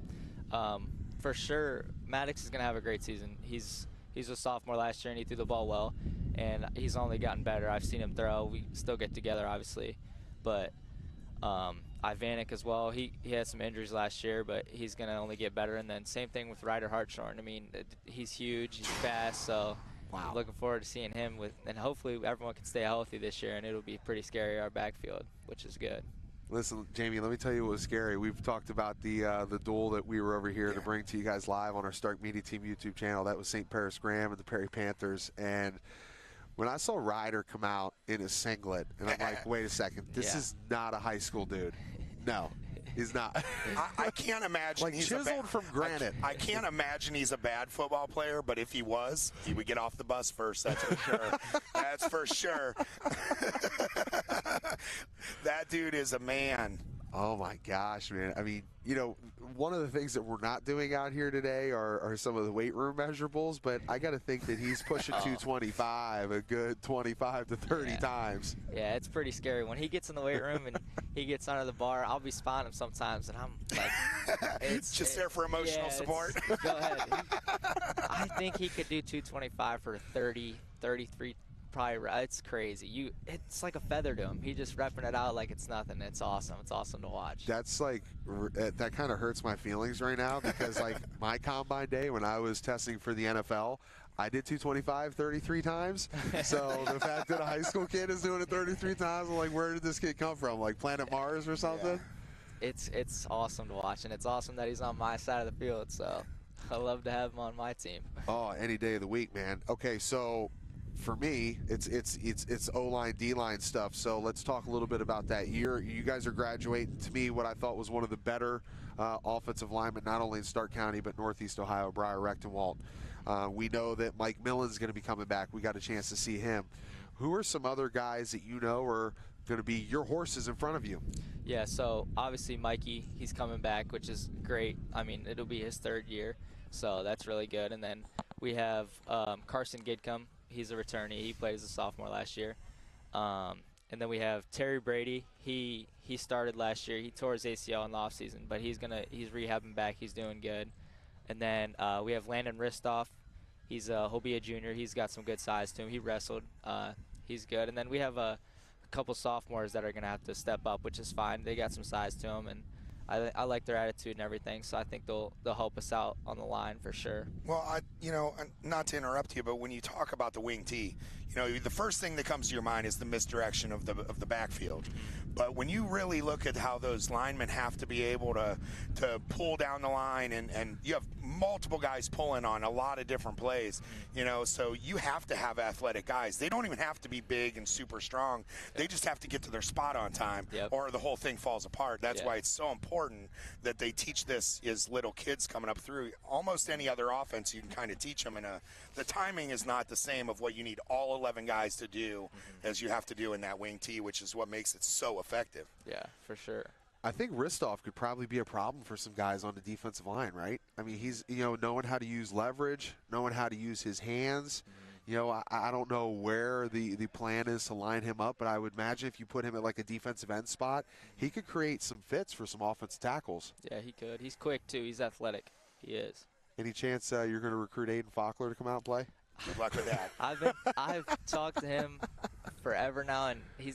For sure, Maddox is going to have a great season. He's a sophomore last year, and he threw the ball well, and he's only gotten better. I've seen him throw. We still get together, obviously, but Ivanic as well. He had some injuries last year, but he's going to only get better. And then same thing with Ryder Hartshorn. I mean, he's huge, he's fast, so wow. I'm looking forward to seeing him and hopefully everyone can stay healthy this year, and it'll be pretty scary, our backfield, which is good. Listen, Jamie, let me tell you what was scary. We've talked about the duel that we were over here to bring to you guys live on our Stark Media Team YouTube channel. That was St. Paris Graham and the Perry Panthers. And when I saw Ryder come out in a singlet, and I'm like, wait a second, this is not a high school dude. No, he's not. I can't imagine like he's chiseled from granite. I can't imagine he's a bad football player, but if he was, he would get off the bus first. That's for sure. That's for sure. That dude is a man. Oh my gosh, man. I mean, one of the things that we're not doing out here today are some of the weight room measurables, but I got to think that he's pushing 225 a good 25 to 30 times. Yeah, it's pretty scary. When he gets in the weight room and he gets under the bar, I'll be spotting him sometimes, and I'm like, it's just there for emotional support. Go ahead. I think he could do 225 for 30, 33. Probably, it's crazy. It's like a feather to him. He just repping it out like it's nothing. It's awesome. It's awesome to watch. That's like, that kind of hurts my feelings right now because like my combine day when I was testing for the NFL, I did 225 33 times. So the fact that a high school kid is doing it 33 times, I'm like, where did this kid come from? Like Planet Mars or something? Yeah. It's awesome to watch, and it's awesome that he's on my side of the field. So I love to have him on my team. Oh, any day of the week, man. Okay, so for me, it's O-line, D-line stuff. So let's talk a little bit about that. You guys are graduating to me what I thought was one of the better offensive linemen, not only in Stark County but Northeast Ohio, Briar Rechtenwald. We know that Mike Millen's going to be coming back. We got a chance to see him. Who are some other guys that are going to be your horses in front of you? Yeah, so obviously Mikey, he's coming back, which is great. I mean, it'll be his third year, so that's really good. And then we have Carson Gidcombe. He's a returnee. He played as a sophomore last year. And then we have Terry Brady. He started last year. He tore his ACL in the offseason, but he's rehabbing back. He's doing good. And then we have Landon Ristoff. He'll be a junior. He's got some good size to him. He wrestled. He's good. And then we have a couple sophomores that are going to have to step up, which is fine. They got some size to them, and I like their attitude and everything, so I think they'll help us out on the line for sure. Well, not to interrupt you, but when you talk about the wing T, the first thing that comes to your mind is the misdirection of the backfield. But when you really look at how those linemen have to be able to pull down the line, and you have multiple guys pulling on a lot of different plays, so you have to have athletic guys. They don't even have to be big and super strong. They just have to get to their spot on time, or the whole thing falls apart. That's why it's so important that they teach this as little kids coming up through. Almost any other offense, you can kind of teach them. The timing is not the same of what you need all 11 guys to do as you have to do in that wing T, which is what makes it so effective. Yeah, for sure. I think Ristoff could probably be a problem for some guys on the defensive line, right? I mean, he's, knowing how to use leverage, knowing how to use his hands. I don't know where the plan is to line him up, but I would imagine if you put him at like a defensive end spot, he could create some fits for some offensive tackles. Yeah, he could. He's quick, too. He's athletic. He is. Any chance you're going to recruit Aiden Faulkner to come out and play? Good luck with that. I've talked to him forever now, and he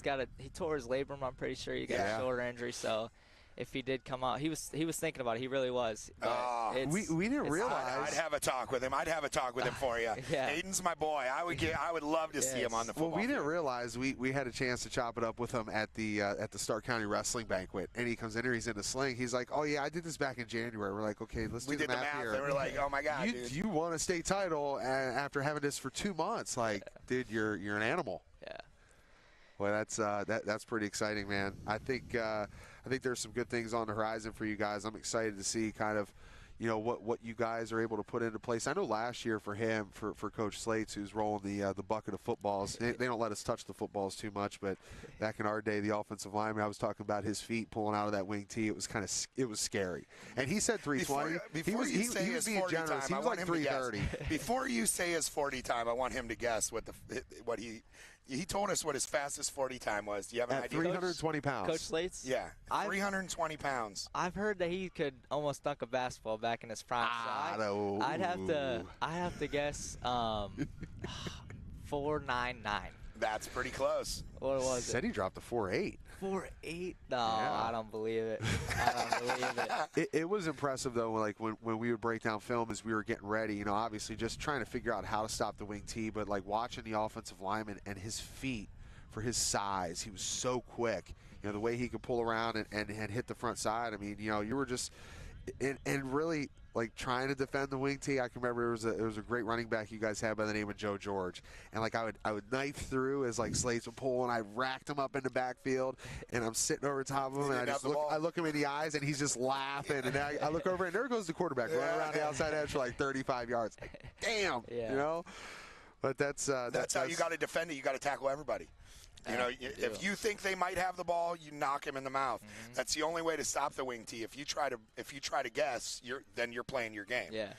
tore his labrum. I'm pretty sure he got a shoulder injury. So if he did come out, he was thinking about it. He really was. We didn't realize. I'd have a talk with him. For you. Yeah. Aiden's my boy. I would love to see him on the football. Well, we didn't realize we had a chance to chop it up with him at the Stark County Wrestling Banquet, and he comes in here. He's in a sling. He's like, "Oh yeah, I did this back in January." We're like, "Okay, let's do the math here." And we're like, "Oh my God, you won a state title after having this for 2 months. Like, dude, you're an animal." Yeah. Well, that's pretty exciting, man. I think there's some good things on the horizon for you guys. I'm excited to see kind of, what you guys are able to put into place. I know last year for him, for Coach Slates, who's rolling the bucket of footballs, they don't let us touch the footballs too much, but back in our day, the offensive lineman, I was talking about his feet pulling out of that wing tee. It was scary. And he said 320. Before you say his 40 generous. time, He was like 330. Before you say his 40 time, I want him to guess what he told us what his fastest 40 time was. Do you have an idea? 320 pounds. Coach Slates? Yeah, 320 pounds. I've heard that he could almost dunk a basketball back in his prime. So I'd have to guess 499. That's pretty close. What was Said he dropped a 4.8. 4.8? No, yeah. I don't believe it. It was impressive, though, like when we would break down film as we were getting ready, obviously just trying to figure out how to stop the wing tee, but like watching the offensive lineman and his feet for his size, he was so quick. The way he could pull around and hit the front side. I mean, you were just and really like trying to defend the wing tee. I can remember it was a great running back you guys had by the name of Joe George, and like I would knife through as like Slates would pull, and I racked him up in the backfield, and I'm sitting over top of him, and I look him in the eyes, and he's just laughing, and then I look over, and there goes the quarterback running around the outside edge for like 35 yards. Like, damn, But that's how you got to defend it. You got to tackle everybody. If you think they might have the ball, you knock him in the mouth. Mm-hmm. That's the only way to stop the wing tee. If you try to guess, then you're playing your game. Yeah.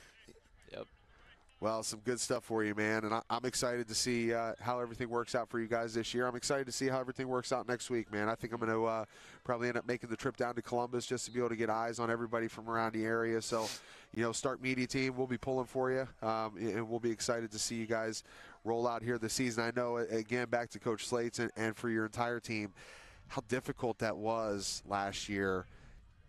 Yep. Well, some good stuff for you, man, and I'm excited to see how everything works out for you guys this year. I'm excited to see how everything works out next week, man. I think I'm going to probably end up making the trip down to Columbus just to be able to get eyes on everybody from around the area. So, Start Media Team, we'll be pulling for you, and we'll be excited to see you guys roll out here this season. I know, again, back to Coach Slates and for your entire team, how difficult that was last year.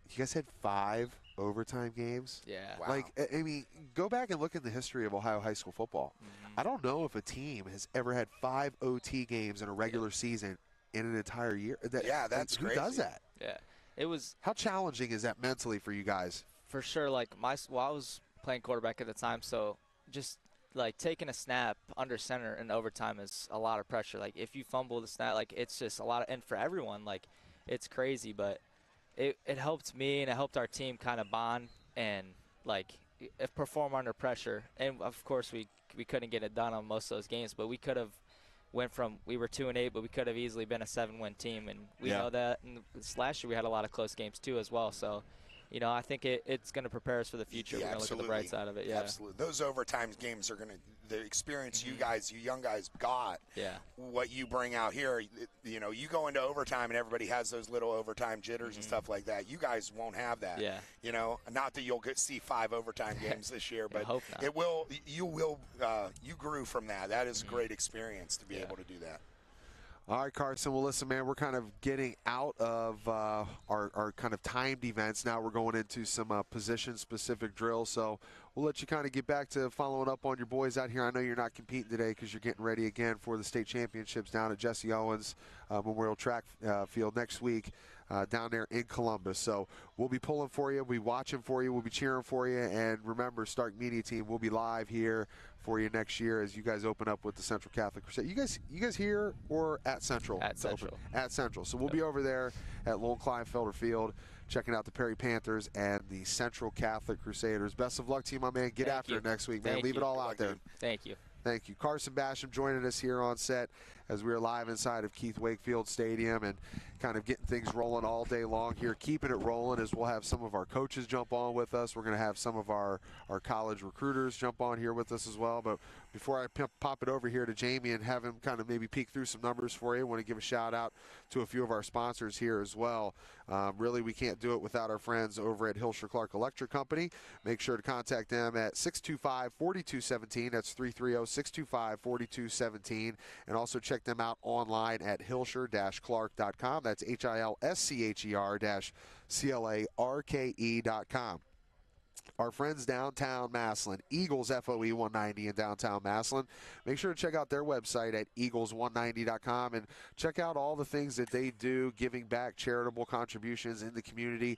You guys had 5 overtime games. Yeah. Wow. Like, I mean, go back and look at the history of Ohio high school football. Mm-hmm. I don't know if a team has ever had 5 OT games in a regular season in an entire year. That's who crazy. does that? Yeah. It was. How challenging is that mentally for you guys? For sure. Like, I was playing quarterback at the time, so just like taking a snap under center in overtime is a lot of pressure. Like, if you fumble the snap, like, it's just a lot of, and for everyone, like, it's crazy, but it helped me and it helped our team kind of bond and like perform under pressure. And of course we couldn't get it done on most of those games, but we could have we were 2-8, but we could have easily been a 7-win team, and we know that. And this last year we had a lot of close games too as well. So, I think it's going to prepare us for the future. We're going to look at the bright side of it. Yeah, absolutely. Those overtime games are going to, the experience you young guys got, what you bring out here, you go into overtime and everybody has those little overtime jitters and stuff like that. You guys won't have that. Yeah. Not that you'll see 5 overtime games this year, but I hope not. you grew from that. That is a great experience to be able to do that. All right, Carson. Well, listen, man, we're kind of getting out of our kind of timed events. Now we're going into some position-specific drills. So we'll let you kind of get back to following up on your boys out here. I know you're not competing today because you're getting ready again for the state championships down at Jesse Owens Memorial Track Field next week down there in Columbus. So we'll be pulling for you. We'll be watching for you. We'll be cheering for you. And remember, Stark Media Team will be live here for you next year as you guys open up with the Central Catholic Crusade. You guys here or at Central? At Central. At Central. So we'll be over there at Lone Kleinfelder Field checking out the Perry Panthers and the Central Catholic Crusaders. Best of luck to you, my man. Get after it next week, man. Leave it all out there. Thank you. Thank you. Carson Basham joining us here on set as we are live inside of Keith Wakefield Stadium and kind of getting things rolling all day long here, keeping it rolling as we'll have some of our coaches jump on with us. We're going to have some of our college recruiters jump on here with us as well. But before I pop it over here to Jamie and have him kind of maybe peek through some numbers for you, I want to give a shout out to a few of our sponsors here as well. Really, we can't do it without our friends over at Hilscher Clark Electric Company. Make sure to contact them at 625-4217. That's 330-625-4217. And also check them out online at hilscher-clark.com. That's HILSCHER-CLARKE.com. Our friends downtown Massillon, Eagles FOE 190 in downtown Massillon. Make sure to check out their website at eagles190.com and check out all the things that they do, giving back charitable contributions in the community.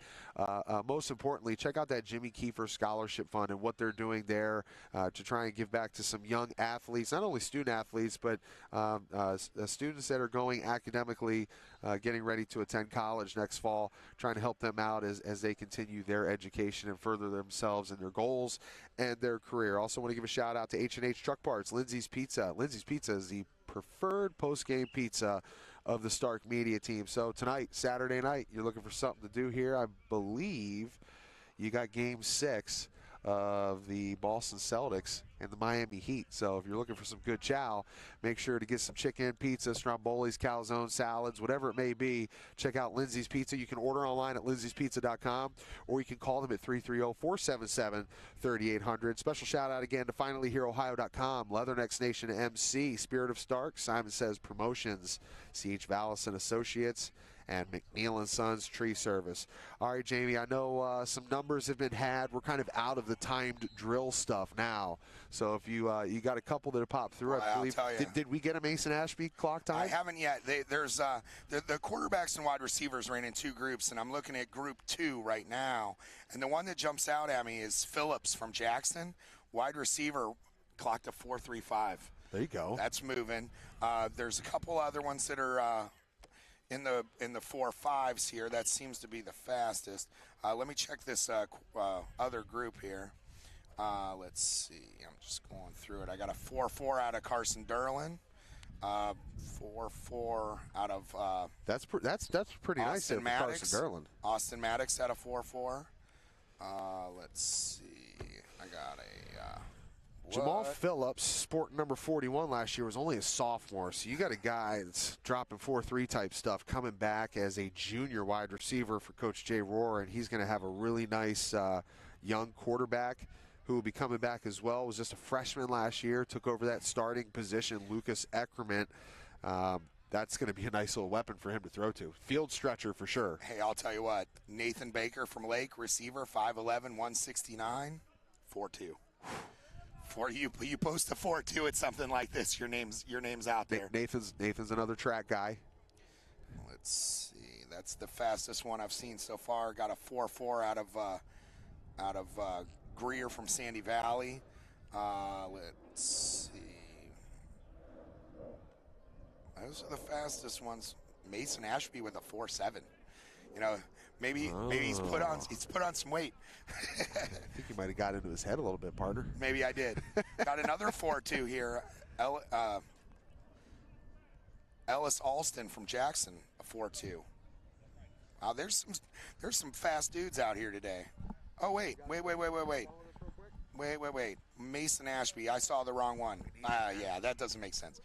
Most importantly, check out that Jimmy Kiefer Scholarship Fund and what they're doing there to try and give back to some young athletes, not only student athletes, but students that are going academically getting ready to attend college next fall, trying to help them out as they continue their education and further themselves in their goals and their career. Also want to give a shout out to H&H Truck Parts, Lindsay's Pizza. Lindsay's Pizza is the preferred post-game pizza of the Stark Media team. So tonight, Saturday night, you're looking for something to do here. I believe you got Game 6 of the Boston Celtics and the Miami Heat. So if you're looking for some good chow, make sure to get some chicken, pizza, strombolis, calzone, salads, whatever it may be. Check out Lindsay's Pizza. You can order online at lindsays.pizza.com, or you can call them at 330-477-3800. Special shout out again to finallyhereohio.com, Leathernecks Nation MC, Spirit of Stark, Simon Says Promotions, C.H. Vallis Associates, and McNeil & Sons Tree Service. All right, Jamie, I know some numbers have been had. We're kind of out of the timed drill stuff now. So if you got a couple that have popped through, I believe. Did we get a Mason Ashby clock time? I haven't yet. There's the quarterbacks and wide receivers ran in 2 groups, and I'm looking at Group 2 right now. And the one that jumps out at me is Phillips from Jackson, wide receiver, clocked a 4.35. There you go. That's moving. There's a couple other ones that are in the 4.5s here. That seems to be the fastest. Let me check this other group here. Let's see. I'm just going through it. I got a 4.4 out of Carson Derlin. 4.4 out of that's pretty nice there for Carson Derlin. Austin Maddox had a 4.4. Let's see. I got a Jamal Phillips, sport number 41 last year, was only a sophomore. So you got a guy that's dropping 4.3 type stuff coming back as a junior wide receiver for Coach Jay Rohr, and he's going to have a really nice young quarterback who will be coming back as well. Was just a freshman last year, took over that starting position, Lucas Eckerman. That's going to be a nice little weapon for him to throw to. Field stretcher for sure. Hey, I'll tell you what. Nathan Baker from Lake, receiver, 5'11", 169, 4.2. You post a 4.2 at something like this, your name's out there. Nathan's another track guy. Let's see. That's the fastest one I've seen so far. Got a 4.4 out of Greer from Sandy Valley. Let's see. Those are the fastest ones. Mason Ashby with a 4.7. You know, maybe he's put on some weight. I think he might have got into his head a little bit, partner. Maybe I did. Got another 4.2 here. Ellis Alston from Jackson, a 4.2. Wow, there's some fast dudes out here today. Oh wait. Mason Ashby. I saw the wrong one. Yeah, that doesn't make sense.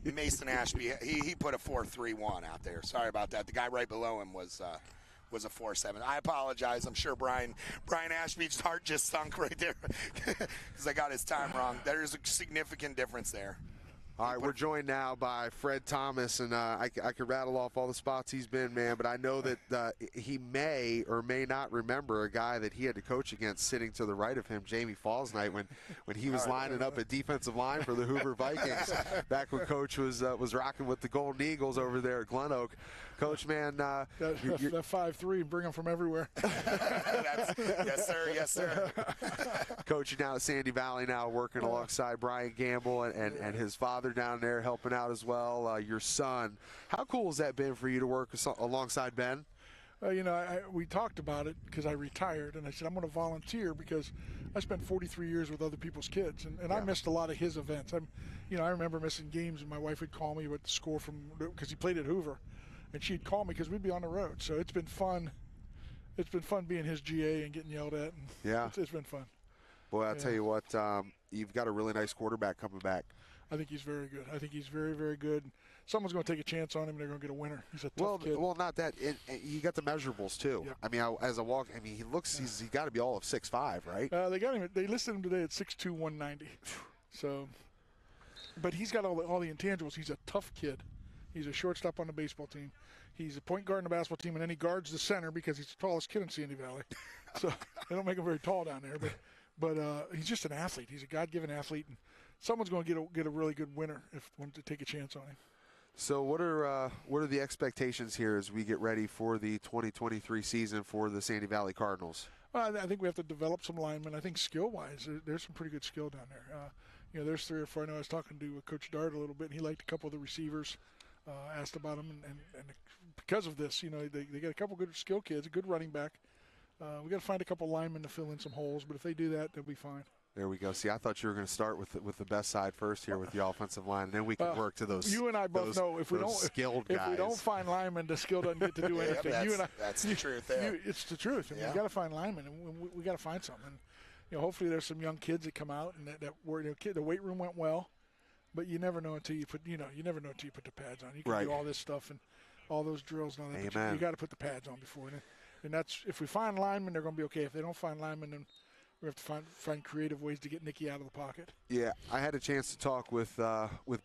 Mason Ashby, he put a 4.31 out there. Sorry about that. The guy right below him was a 4.7. I apologize. I'm sure Brian Ashby's heart just sunk right there because I got his time wrong. There's a significant difference there. All right, we're joined now by Fred Thomas, and I could rattle off all the spots he's been, man, but I know that he may or may not remember a guy that he had to coach against sitting to the right of him, Jamie Fausnight, when he was lining up at defensive line for the Hoover Vikings back when Coach was rocking with the Golden Eagles over there at Glen Oak. Coach, man. That 5'3", bring him from everywhere. Yes, sir. Coach, you're down at Sandy Valley now, working alongside Brian Gamble and his father down there helping out as well, your son. How cool has that been for you to work alongside Ben? We talked about it because I retired, and I said I'm going to volunteer because I spent 43 years with other people's kids, and I missed a lot of his events. I remember missing games, and my wife would call me with the score because he played at Hoover, and she'd call me because we'd be on the road. So it's been fun. It's been fun being his GA and getting yelled at. And it's been fun. Boy, I'll tell you what, you've got a really nice quarterback coming back. I think he's very good. I think he's very, very good. Someone's going to take a chance on him, and they're going to get a winner. He's a tough kid. Well, not that. You got the measurables, too. Yeah. I mean, as I walk, he looks, he's got to be all of 6'5", right? They listed him today at 6'2", 190. So, but he's got all the intangibles. He's a tough kid. He's a shortstop on the baseball team. He's a point guard on the basketball team, and then he guards the center because he's the tallest kid in Sandy Valley. So they don't make him very tall down there. But he's just an athlete. He's a God-given athlete, and someone's going to get a really good winner if want to take a chance on him. So what are the expectations here as we get ready for the 2023 season for the Sandy Valley Cardinals? Well, I think we have to develop some linemen. I think skill-wise, there's some pretty good skill down there. There's 3 or 4. I know I was talking to Coach Dart a little bit, and he liked a couple of the receivers. asked about him, and because of this, they got a couple good skill kids, a good running back. We got to find a couple linemen to fill in some holes, but if they do that, they'll be fine. There we go. See, I thought you were going to start with the best side first here with the offensive line, and then we can work to those. You and I both know if we don't find linemen, the skill doesn't get to do anything. That's the truth there. It's the truth. We got to find linemen, and we got to find something. And, hopefully there's some young kids that come out and that were the weight room went well, but you never know until you put the pads on. You can do all this stuff and all those drills and all that. But you got to put the pads on before. And that's if we find linemen, they're going to be okay. If they don't find linemen, then we have to find creative ways to get Nicky out of the pocket. Yeah, I had a chance to talk with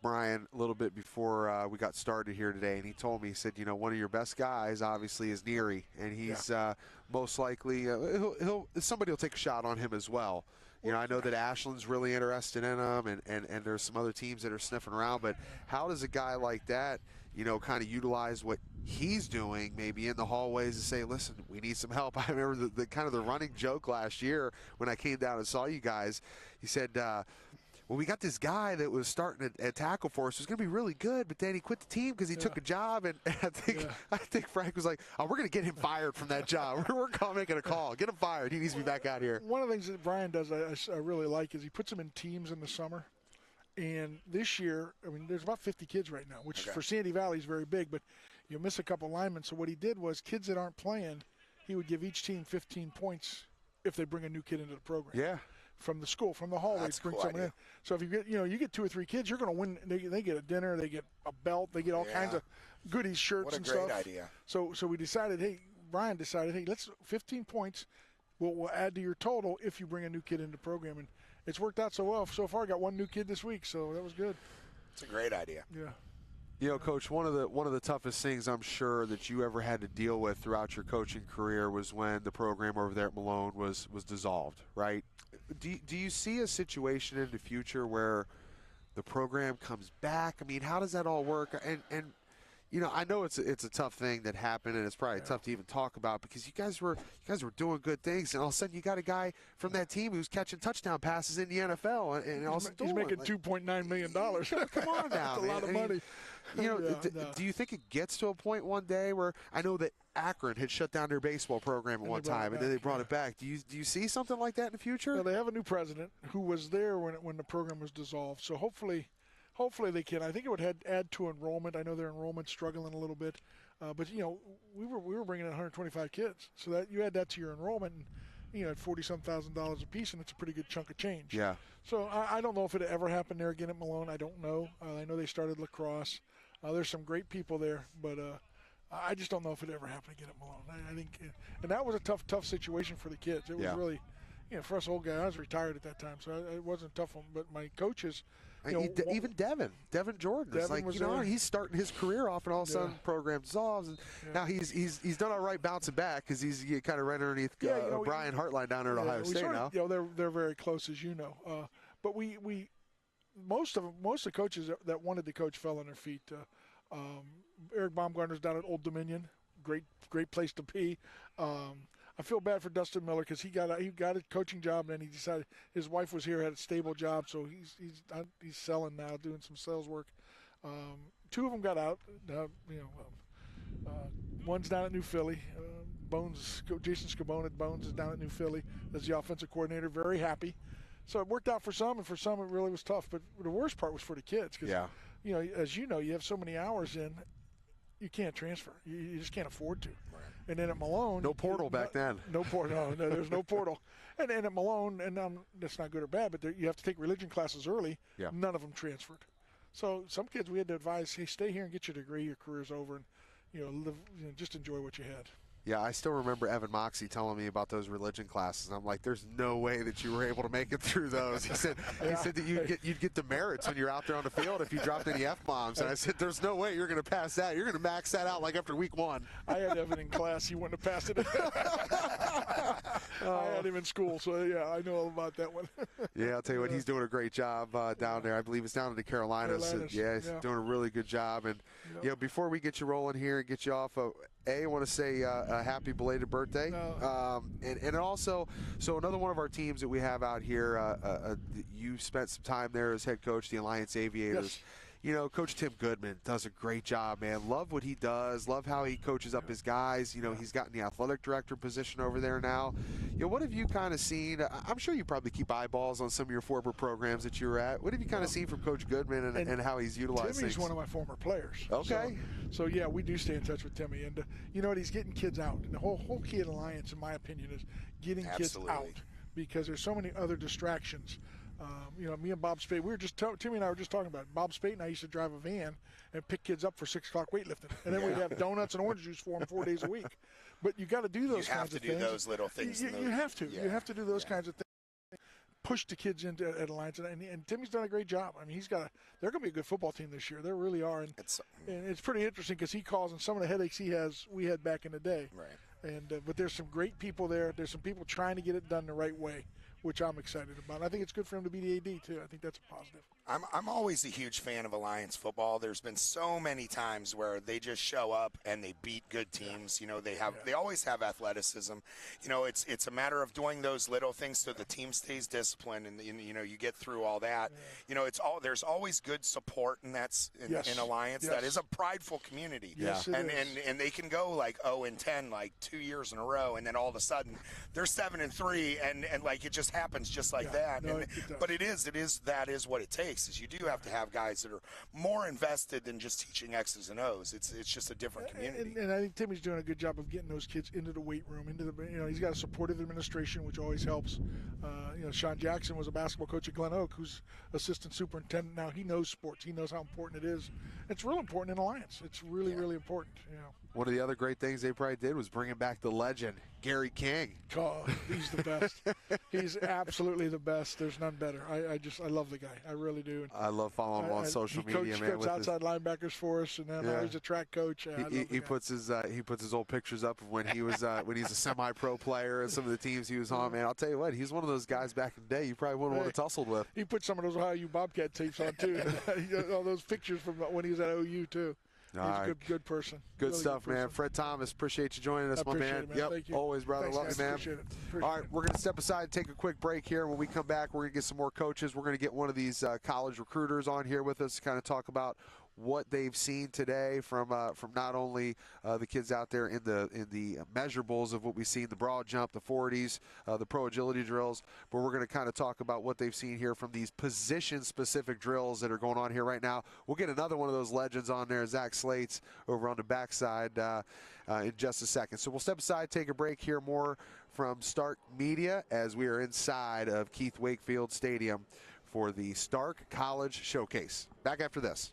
Brian a little bit before we got started here today, and he told me, he said, one of your best guys obviously is Neary, and he's most likely somebody will take a shot on him as well. I know that Ashland's really interested in him, and there's some other teams that are sniffing around, but how does a guy like that, kind of utilize what he's doing maybe in the hallways and say, listen, we need some help? I remember the kind of the running joke last year when I came down and saw you guys. He said, well, we got this guy that was starting at tackle for us. It was going to be really good, but then he quit the team because he took a job. And I think Frank was like, oh, we're going to get him fired from that job. We're making a call. Get him fired. He needs to be back out here. One of the things that Brian does I really like is he puts them in teams in the summer. And this year, there's about 50 kids right now, which for Sandy Valley is very big, but you miss a couple linemen. So what he did was kids that aren't playing, he would give each team 15 points if they bring a new kid into the program. Yeah. From the school, from the hallways, bring someone in. So if you get, you get 2 or 3 kids, you're going to win. They get a dinner, they get a belt, they get all kinds of goodies, shirts, and stuff. What a great idea. So we decided, Brian decided, let's 15 points. We'll add to your total if you bring a new kid into the program, and it's worked out so well. So far, I got 1 new kid this week, so that was good. It's a great idea. Yeah. Coach, one of the toughest things I'm sure that you ever had to deal with throughout your coaching career was when the program over there at Malone was dissolved, right? Do you see a situation in the future where the program comes back? How does that all work? And I know it's a tough thing that happened, and it's probably tough to even talk about because you guys were doing good things, and all of a sudden you got a guy from that team who's catching touchdown passes in the NFL, and he's making $2.9 million. Come on now, that's a lot of money. Do you think it gets to a point one day where I know that Akron had shut down their baseball program at one time, and then they brought it back. Do you see something like that in the future? Well, they have a new president who was there when the program was dissolved, so hopefully they can. I think it would add to enrollment. I know their enrollment's struggling a little bit, but we were bringing in 125 kids, so that you add that to your enrollment, and at $40-some thousand a piece, and it's a pretty good chunk of change. Yeah. So I don't know if it ever happened there again at Malone. I don't know. I know they started lacrosse. There's some great people there, but I just don't know if it ever happened again at Malone. I think, and that was a tough situation for the kids. It was really, for us old guys. I was retired at that time, so it wasn't a tough one. But my coaches. Even Devin Jordan. It's like, he's starting his career off, and all of a sudden the program dissolves. And now he's done all right bouncing back because he's kind of right underneath Brian Hartline down there at Ohio State now. They're very close, as you know. But we most of the coaches that wanted to coach fell on their feet. Eric Baumgartner's down at Old Dominion. Great place to be. I feel bad for Dustin Miller because he got a coaching job, and then he decided his wife was here, had a stable job, so he's selling now, doing some sales work. 2 of them got out. One's down at New Philly. Jason Scabone at Bones is down at New Philly as the offensive coordinator. Very happy. So it worked out for some, and for some it really was tough. But the worst part was for the kids because, as you know, you have so many hours in, you can't transfer. You just can't afford to. Right. And then at Malone, no portal back then. No portal. No, there's no portal. And at Malone, and that's not good or bad, but you have to take religion classes early. Yeah. None of them transferred. So some kids we had to advise, hey, stay here and get your degree. Your career's over, and live. just enjoy what you had. Yeah, I still remember Evan Moxie telling me about those religion classes. I'm like, there's no way that you were able to make it through those. He said that you'd get demerits when you're out there on the field if you dropped any F-bombs. And I said, there's no way you're going to pass that. You're going to max that out like after week 1. I had Evan in class. He wouldn't have passed it. I had him in school, so yeah, I know all about that one. Yeah, I'll tell you what, he's doing a great job down there. I believe it's down in the Carolinas. He's doing a really good job. And before we get you rolling here and get you off, I want to say a happy belated birthday. And also, so another one of our teams that we have out here, you spent some time there as head coach, the Alliance Aviators. Coach Tim Goodman does a great job, man. Love what he does. Love how he coaches up his guys. He's gotten the athletic director position over there now. What have you kind of seen? I'm sure you probably keep eyeballs on some of your former programs that you were at. What have you kind of seen from Coach Goodman and how he's utilized Timmy's things? one of my former players. Okay. So yeah, we do stay in touch with Timmy. And you know what? He's getting kids out. And the whole key of Alliance, in my opinion, is getting kids out. Because there's so many other distractions. Me and Bob Spade, Timmy and I were just talking about it. Bob Spade and I used to drive a van and pick kids up for 6 o'clock weightlifting. And then we'd have donuts and orange juice for them 4 days a week. But you got to do those kinds of things. You have to do those little things. You have to. Yeah. You have to do those kinds of things. Push the kids into at Alliance. And Timmy's done a great job. I mean, they're going to be a good football team this year. They really are. And it's pretty interesting because he calls and some of the headaches we had back in the day. Right. But there's some great people there. There's some people trying to get it done the right way, which I'm excited about. I think it's good for him to be the AD, too. I think that's a positive. I'm always a huge fan of Alliance football. There's been so many times where they just show up and they beat good teams. They always have athleticism. It's a matter of doing those little things so the team stays disciplined and you get through all that. Yeah. There's always good support in Alliance. Yes. That is a prideful community. Yes, and they can go like 0-10 like 2 years in a row, and then all of a sudden they're 7-3 and like it just happens just like that. No, But that is what it takes. Is you do have to have guys that are more invested than just teaching X's and O's. It's just a different community. And I think Timmy's doing a good job of getting those kids into the weight room, he's got a supportive administration, which always helps. Sean Jackson was a basketball coach at Glen Oak, who's assistant superintendent now. He knows sports. He knows how important it is. It's real important in Alliance. It's really, really important. One of the other great things they probably did was bringing back the legend, Gary King. Oh, he's the best. He's absolutely the best. There's none better. I love the guy. I really do. I love following him on social media, man. He coached outside linebackers for us, and then he's a track coach. He puts his old pictures up of when he was when he's a semi-pro player and some of the teams he was on. Man, I'll tell you what, he's one of those guys back in the day you probably wouldn't want to tussle with. He put some of those Ohio U Bobcat tapes on too. All those pictures from when he was at OU too. He's a good person. Good really stuff, man. Fred Thomas, appreciate you joining us, my man. It, man. Thank you. Always, brother. Thanks, love guys. you, man. Appreciate it. All right, we're going to step aside and take a quick break here. When we come back, we're going to get some more coaches. We're going to get one of these college recruiters on here with us to kind of talk about what they've seen today from not only the kids out there in the measurables of what we've seen, the broad jump, the 40s, the pro agility drills, but we're going to kind of talk about what they've seen here from these position-specific drills that are going on here right now. We'll get another one of those legends on there, Zach Slates, over on the backside in just a second. So we'll step aside, take a break, hear more from Stark Media as we are inside of Keith Wakefield Stadium for the Stark College Showcase. Back after this.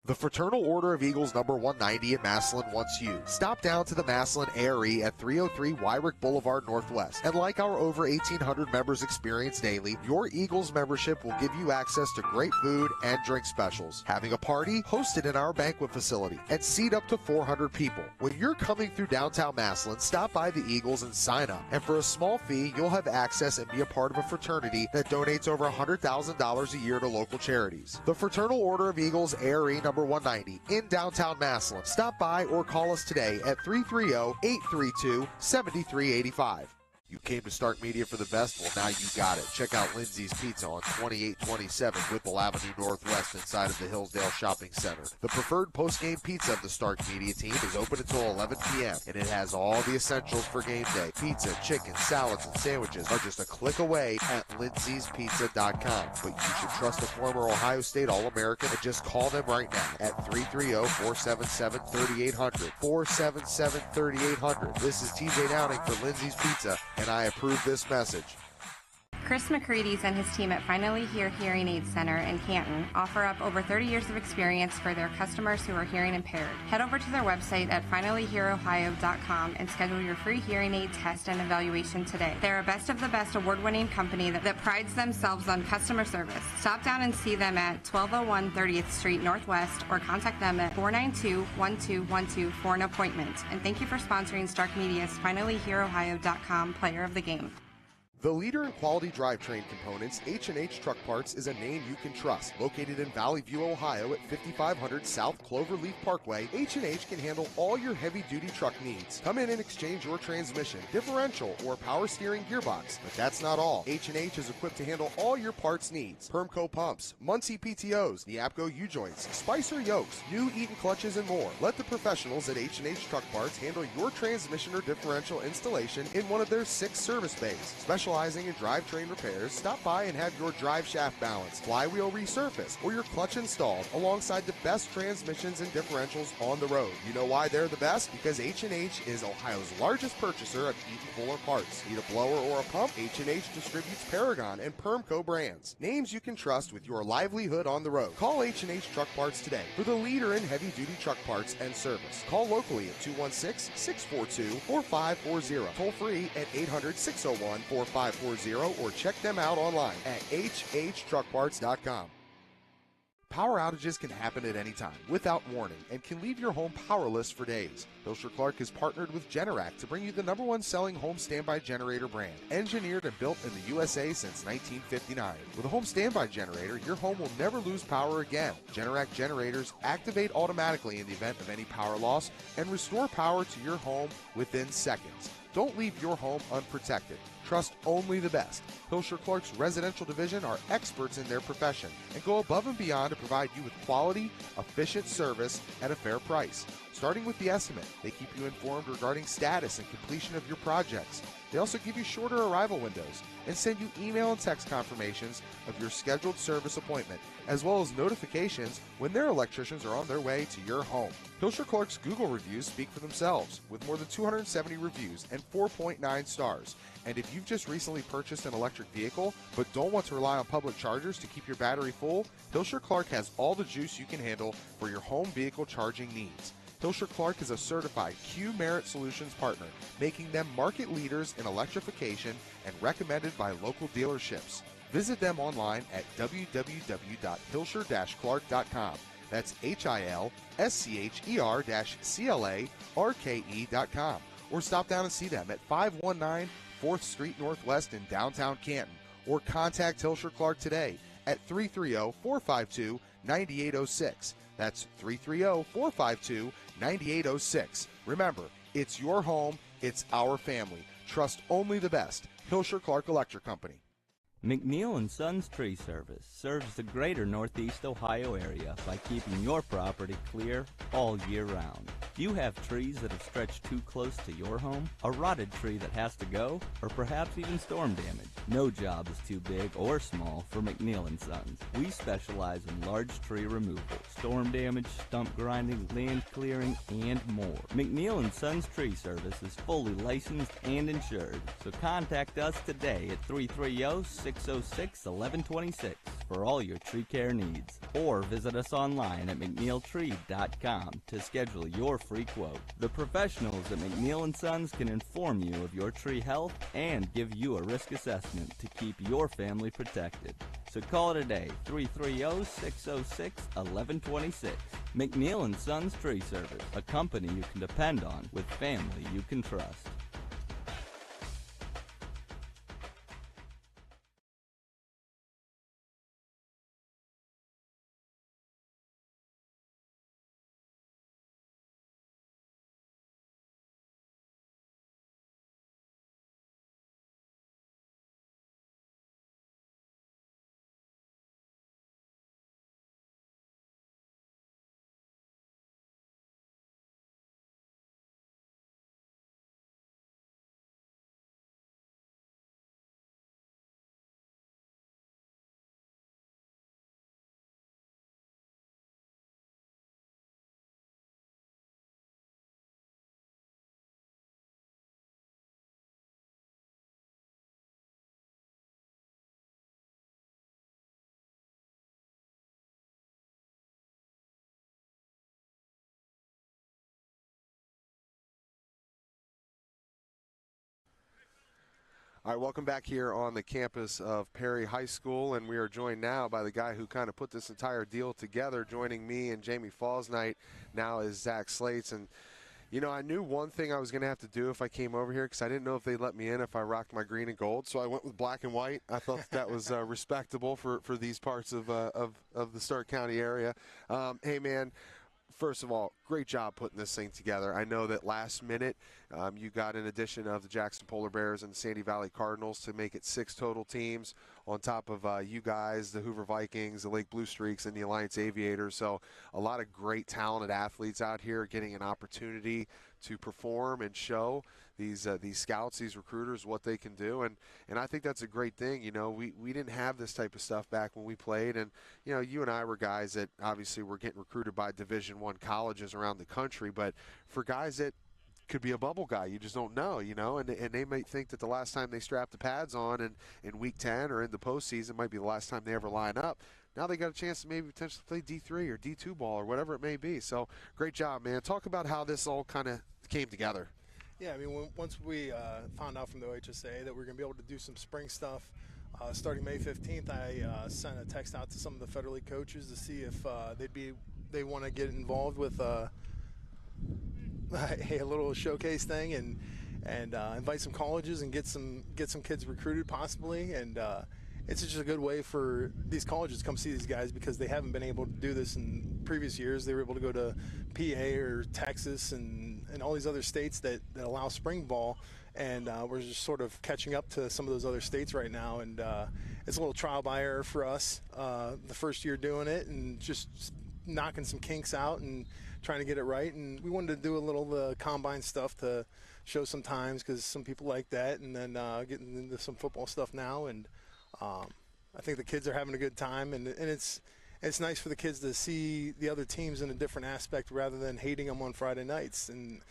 The Fraternal Order of Eagles number 190 in Massillon wants you. Stop down to the Massillon ARE at 303 Wyrick Boulevard Northwest. And like our over 1,800 members experience daily, your Eagles membership will give you access to great food and drink specials. Having a party? Host it in our banquet facility and seat up to 400 people. When you're coming through downtown Massillon, stop by the Eagles and sign up. And for a small fee, you'll have access and be a part of a fraternity that donates over $100,000 a year to local charities. The Fraternal Order of Eagles ARE number 190 in downtown Massillon. Stop by or call us today at 330-832-7385. You came to Stark Media for the best? Well, now you got it. Check out Lindsay's Pizza on 2827 Whipple Avenue Northwest inside of the Hillsdale Shopping Center. The preferred post-game pizza of the Stark Media team is open until 11 p.m. and it has all the essentials for game day. Pizza, chicken, salads, and sandwiches are just a click away at lindsayspizza.com. But you should trust a former Ohio State All-American and just call them right now at 330-477-3800. 477-3800. This is TJ Downing for Lindsay's Pizza, and I approve this message. Chris McCready's and his team at Finally Hear Hearing Aid Center in Canton offer up over 30 years of experience for their customers who are hearing impaired. Head over to their website at finallyhearohio.com and schedule your free hearing aid test and evaluation today. They're a best of the best award-winning company that prides themselves on customer service. Stop down and see them at 1201 30th Street Northwest or contact them at 492-1212 for an appointment. And thank you for sponsoring Stark Media's finallyhearohio.com Player of the Game. The leader in quality drivetrain components, H&H Truck Parts is a name you can trust. Located in Valley View, Ohio at 5500 South Cloverleaf Parkway, H&H can handle all your heavy-duty truck needs. Come in and exchange your transmission, differential, or power steering gearbox. But that's not all. H&H is equipped to handle all your parts needs. Permco pumps, Muncie PTOs, Neapco U-joints, Spicer yokes, new Eaton clutches, and more. Let the professionals at H&H Truck Parts handle your transmission or differential installation in one of their 6 service bays. Specializing in drivetrain repairs, stop by and have your drive shaft balanced, flywheel resurfaced, or your clutch installed alongside the best transmissions and differentials on the road. You know why they're the best? Because H&H is Ohio's largest purchaser of Eaton Fuller parts. Need a blower or a pump? H&H distributes Paragon and Permco brands. Names you can trust with your livelihood on the road. Call H&H Truck Parts today for the leader in heavy-duty truck parts and service. Call locally at 216-642-4540. Toll free at 800-601-4540 or check them out online at hhtruckparts.com. Power outages can happen at any time, without warning, and can leave your home powerless for days. Hilscher Clark has partnered with Generac to bring you the #1 selling home standby generator brand, engineered and built in the USA since 1959. With a home standby generator, your home will never lose power again. Generac generators activate automatically in the event of any power loss and restore power to your home within seconds. Don't leave your home unprotected. Trust only the best. Hilscher Clark's residential division are experts in their profession and go above and beyond to provide you with quality, efficient service at a fair price. Starting with the estimate, they keep you informed regarding status and completion of your projects. They also give you shorter arrival windows and send you email and text confirmations of your scheduled service appointment, as well as notifications when their electricians are on their way to your home. Hilscher Clark's Google reviews speak for themselves, with more than 270 reviews and 4.9 stars. And if you've just recently purchased an electric vehicle, but don't want to rely on public chargers to keep your battery full, Hilscher Clark has all the juice you can handle for your home vehicle charging needs. Hilscher Clark is a certified Q Merit Solutions partner, making them market leaders in electrification and recommended by local dealerships. Visit them online at www.hilscher-clark.com. That's HILSCHER-CLARKE.com. Or stop down and see them at 519 4th Street Northwest in downtown Canton. Or contact Hilscher Clark today at 330-452-9806. That's 330-452-9806. Remember, it's your home, it's our family. Trust only the best. Hilscher Clark Electric Company. McNeil & Sons Tree Service serves the greater Northeast Ohio area by keeping your property clear all year round. Do you have trees that have stretched too close to your home? A rotted tree that has to go? Or perhaps even storm damage? No job is too big or small for McNeil & Sons. We specialize in large tree removal, storm damage, stump grinding, land clearing, and more. McNeil & Sons Tree Service is fully licensed and insured, so contact us today at 330-606-1126 for all your tree care needs. Or visit us online at mcneiltree.com to schedule your free quote. The professionals at McNeil & Sons can inform you of your tree health and give you a risk assessment to keep your family protected. So call today, 330-606-1126. McNeil & Sons Tree Service, a company you can depend on with family you can trust. All right, welcome back here on the campus of Perry High School, and we are joined now by the guy who kind of put this entire deal together. Joining me and Jamie Fausnight now is Zach Slates. And, You know, I knew one thing I was going to have to do if I came over here because I didn't know if they'd let me in if I rocked my green and gold. So I went with black and white. I thought that was respectable for these parts of the Stark County area. Hey, man. First of all, great job putting this thing together. I know that last minute you got an addition of the Jackson Polar Bears and the Sandy Valley Cardinals to make it 6 total teams on top of you guys, the Hoover Vikings, the Lake Blue Streaks, and the Alliance Aviators. So a lot of great talented athletes out here getting an opportunity to perform and show these scouts, these recruiters, what they can do. And I think that's a great thing. You know, we didn't have this type of stuff back when we played. And, you know, you and I were guys that obviously were getting recruited by Division I colleges around the country. But for guys that could be a bubble guy, you just don't know, you know, and they might think that the last time they strapped the pads on in Week 10 or in the postseason might be the last time they ever line up. Now they got a chance to maybe potentially play D3 or D2 ball or whatever it may be. So great job, man. Talk about how this all kind of came together. Yeah, I mean, once we found out from the OHSA that we were going to be able to do some spring stuff, starting May 15th, I sent a text out to some of the Federal League coaches to see if they want to get involved with a little showcase thing and invite some colleges and get some kids recruited possibly. And it's just a good way for these colleges to come see these guys because they haven't been able to do this in previous years. They were able to go to PA or Texas and all these other states that allow spring ball, and we're just sort of catching up to some of those other states right now. And it's a little trial by error for us the first year doing it and just knocking some kinks out and trying to get it right. And we wanted to do a little combine stuff to show some times because some people like that, and then getting into some football stuff now. And I think the kids are having a good time, and it's nice for the kids to see the other teams in a different aspect rather than hating them on Friday nights. And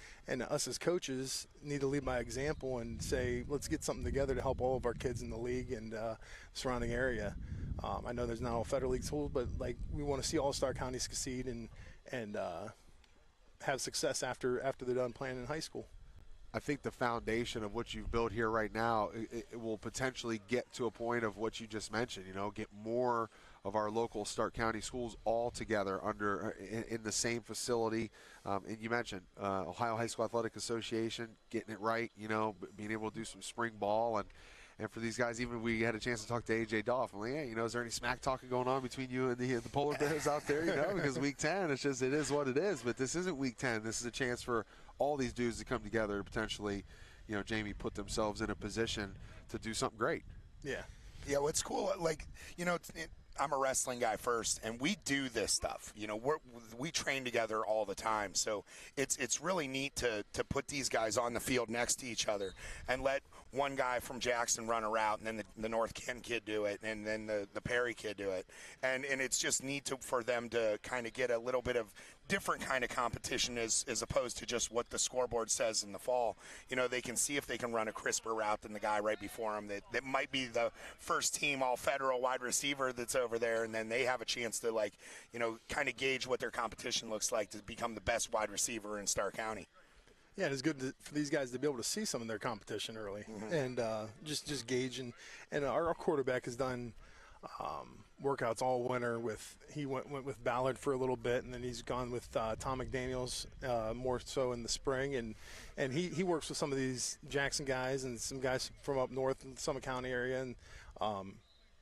us as coaches need to lead by example and say, let's get something together to help all of our kids in the league and surrounding area. I know there's not all Federal League schools, but like we want to see all Stark counties succeed and have success after they're done playing in high school. I think the foundation of what you've built here right now, it will potentially get to a point of what you just mentioned, you know, get more of our local Stark County schools all together in the same facility. And you mentioned Ohio High School Athletic Association, getting it right, you know, being able to do some spring ball. And for these guys, even we had a chance to talk to A.J. Dolph. I'm like, hey, you know, is there any smack talking going on between you and the Polar Bears out there? You know, because Week 10, it is what it is. But this isn't Week 10. This is a chance for all these dudes to come together to potentially, you know, Jamie, put themselves in a position to do something great. Yeah. Yeah, what's cool, like, you know, I'm a wrestling guy first, and we do this stuff. You know, we train together all the time, so it's really neat to put these guys on the field next to each other and let one guy from Jackson run a route, and then the North Kent kid do it, and then the Perry kid do it, and it's just neat for them to kind of get a little bit of different kind of competition as opposed to just what the scoreboard says in the fall. You know, they can see if they can run a crisper route than the guy right before them that might be the first team all-federal wide receiver that's over there, and then they have a chance to, like, you know, kind of gauge what their competition looks like to become the best wide receiver in Stark County. Yeah, it's good for these guys to be able to see some of their competition early and just gauge. And our quarterback has done workouts all winter he went with Ballard for a little bit, and then he's gone with Tom McDaniels more so in the spring, and he works with some of these Jackson guys and some guys from up north in the Summit County area, and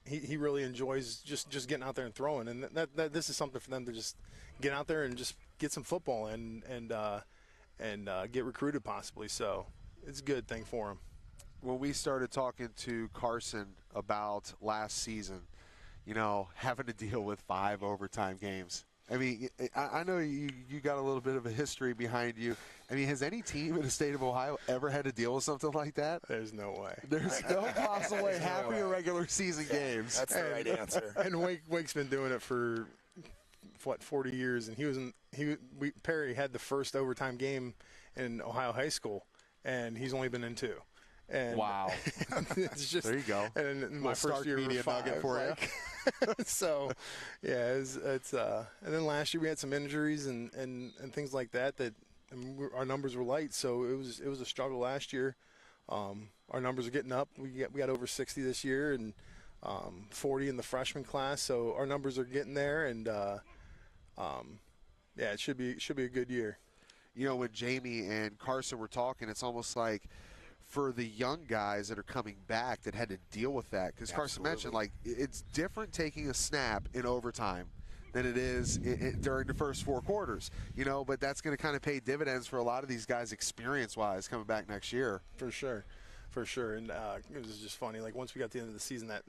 he really enjoys just getting out there and throwing, and that this is something for them to just get out there and just get some football and get recruited possibly. So it's a good thing for them. When we started talking to Carson about last season, you know, having to deal with 5 overtime games. I mean, I know you got a little bit of a history behind you. I mean, has any team in the state of Ohio ever had to deal with something like that? There's no way. There's no possible way. Half of your regular season games. That's the right answer. And Wake's been doing it for 40 years, and Perry had the first overtime game in Ohio high school, and he's only been in 2. And wow. It's just, there you go. And my first year media nugget for you. So, yeah, it's and then last year we had some injuries and things like that our numbers were light, so it was a struggle last year. Our numbers are getting up. We got over 60 this year and 40 in the freshman class, so our numbers are getting there, and yeah, it should be a good year. when Jamie and Carson were talking, it's almost like for the young guys that are coming back that had to deal with that, because Carson mentioned, like, it's different taking a snap in overtime than it is during the first 4 quarters, but that's going to kind of pay dividends for a lot of these guys experience-wise coming back next year. For sure. And it was just funny. Like, once we got to the end of the season, that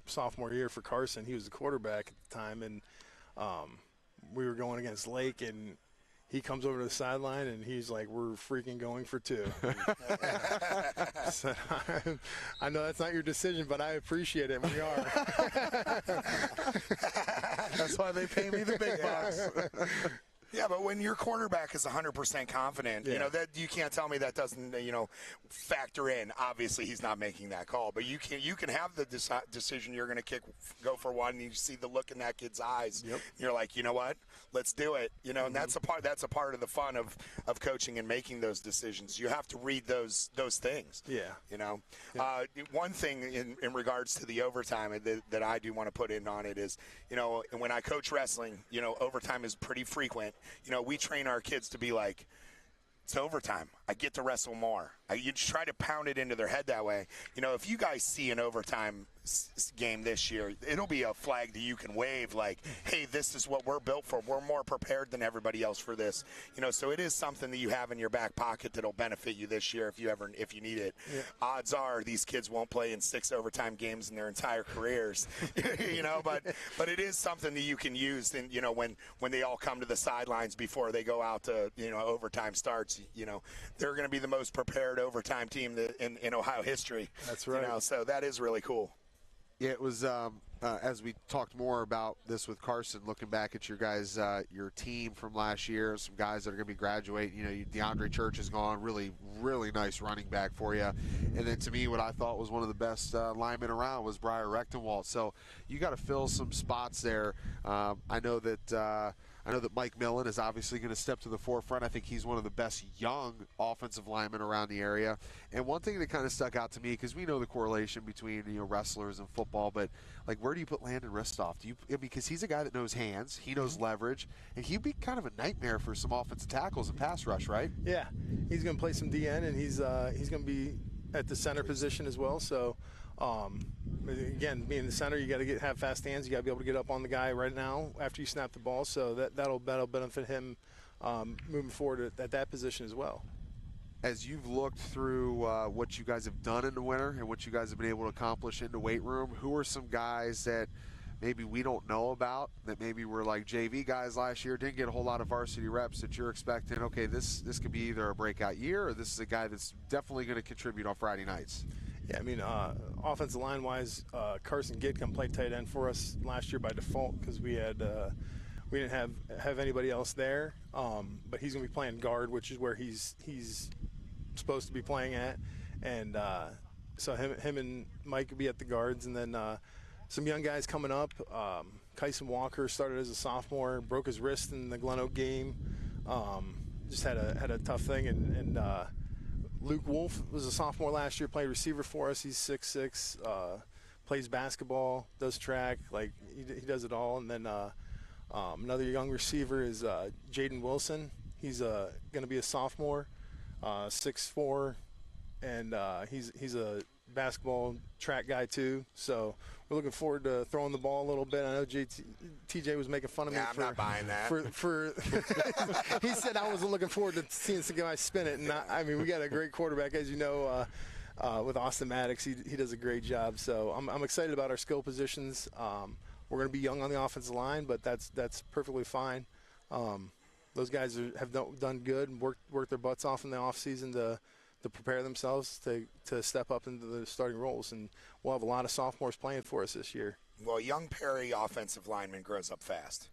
sophomore year for Carson, he was the quarterback at the time, and we were going against Lake, and he comes over to the sideline, and he's like, "We're freaking going for 2." So, I know that's not your decision, but I appreciate it. We are. That's why they pay me the big bucks. Yeah, but when your quarterback is 100% confident, that you can't tell me that doesn't, factor in. Obviously, he's not making that call, but you can have the decision you're going to go for one, and you see the look in that kid's eyes. Yep. You're like, you know what? Let's do it. And that's a part of the fun of coaching and making those decisions. You have to read those things. Yeah. One thing in regards to the overtime that I do want to put in on it is, when I coach wrestling, overtime is pretty frequent. We train our kids to be like, it's overtime. I get to wrestle more. You try to pound it into their head that way. If you guys see an overtime game this year, it'll be a flag that you can wave like, hey, this is what we're built for. We're more prepared than everybody else for this. So it is something that you have in your back pocket that'll benefit you this year if you need it. Yeah. Odds are these kids won't play in 6 overtime games in their entire careers. But it is something that you can use and when they all come to the sidelines before they go out to overtime starts, they're going to be the most prepared overtime team in Ohio history. That's right. So that is really cool. Yeah, it was as we talked more about this with Carson, looking back at your guys, your team from last year, some guys that are going to be graduating. DeAndre Church is gone, really, really nice running back for you. And then to me, what I thought was one of the best linemen around was Briar Rechtenwald. So you got to fill some spots there. I know that Mike Millen is obviously going to step to the forefront. I think he's one of the best young offensive linemen around the area. And one thing that kind of stuck out to me, because we know the correlation between wrestlers and football, but like, where do you put Landon Ristoff? Because he's a guy that knows hands, he knows leverage, and he'd be kind of a nightmare for some offensive tackles and pass rush, right? Yeah, he's going to play some DN, and he's going to be at the center position as well. So. Again, being the center, you got to have fast hands. You got to be able to get up on the guy right now after you snap the ball. So that'll benefit him moving forward at that position as well. As you've looked through what you guys have done in the winter and what you guys have been able to accomplish in the weight room, who are some guys that maybe we don't know about, that maybe were like JV guys last year, didn't get a whole lot of varsity reps, that you're expecting, okay, this could be either a breakout year or this is a guy that's definitely going to contribute on Friday nights? Yeah, I mean, offensive line-wise, Carson Gidcombe played tight end for us last year by default because we didn't have anybody else there. But he's going to be playing guard, which is where he's supposed to be playing at, and so him and Mike will be at the guards, and then some young guys coming up. Kyson Walker started as a sophomore, broke his wrist in the Glen Oak game. Just had a tough thing, and Luke Wolf was a sophomore last year, played receiver for us. He's 6'6", plays basketball, does track, like he does it all. And then another young receiver is Jaden Wilson. He's going to be a sophomore, 6'4", and he's a basketball track guy too. So we're looking forward to throwing the ball a little bit. I know TJ was making fun of me. I'm not buying that. For he said I wasn't looking forward to seeing some guys spin it. And I mean, we got a great quarterback, as you know, with Austin Maddox. He does a great job. So I'm excited about our skill positions. We're going to be young on the offensive line, but that's perfectly fine. Those guys have done good and worked their butts off in the offseason to prepare themselves to step up into the starting roles. And we'll have a lot of sophomores playing for us this year. Well, young Perry offensive lineman grows up fast.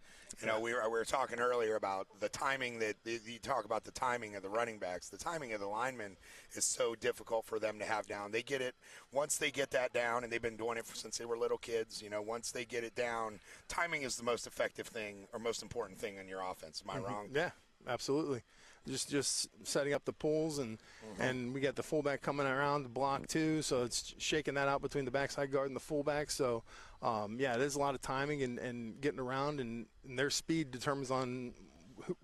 We were talking earlier about the timing that you talk about the timing of the running backs. The timing of the linemen is so difficult for them to have down. They get it once they get that down, and they've been doing it since they were little kids. Once they get it down, timing is the most effective thing or most important thing in your offense. Am I wrong? Yeah, absolutely. Just setting up the pulls, and we got the fullback coming around the block too, so it's shaking that out between the backside guard and the fullback. So, there's a lot of timing and getting around, and their speed determines on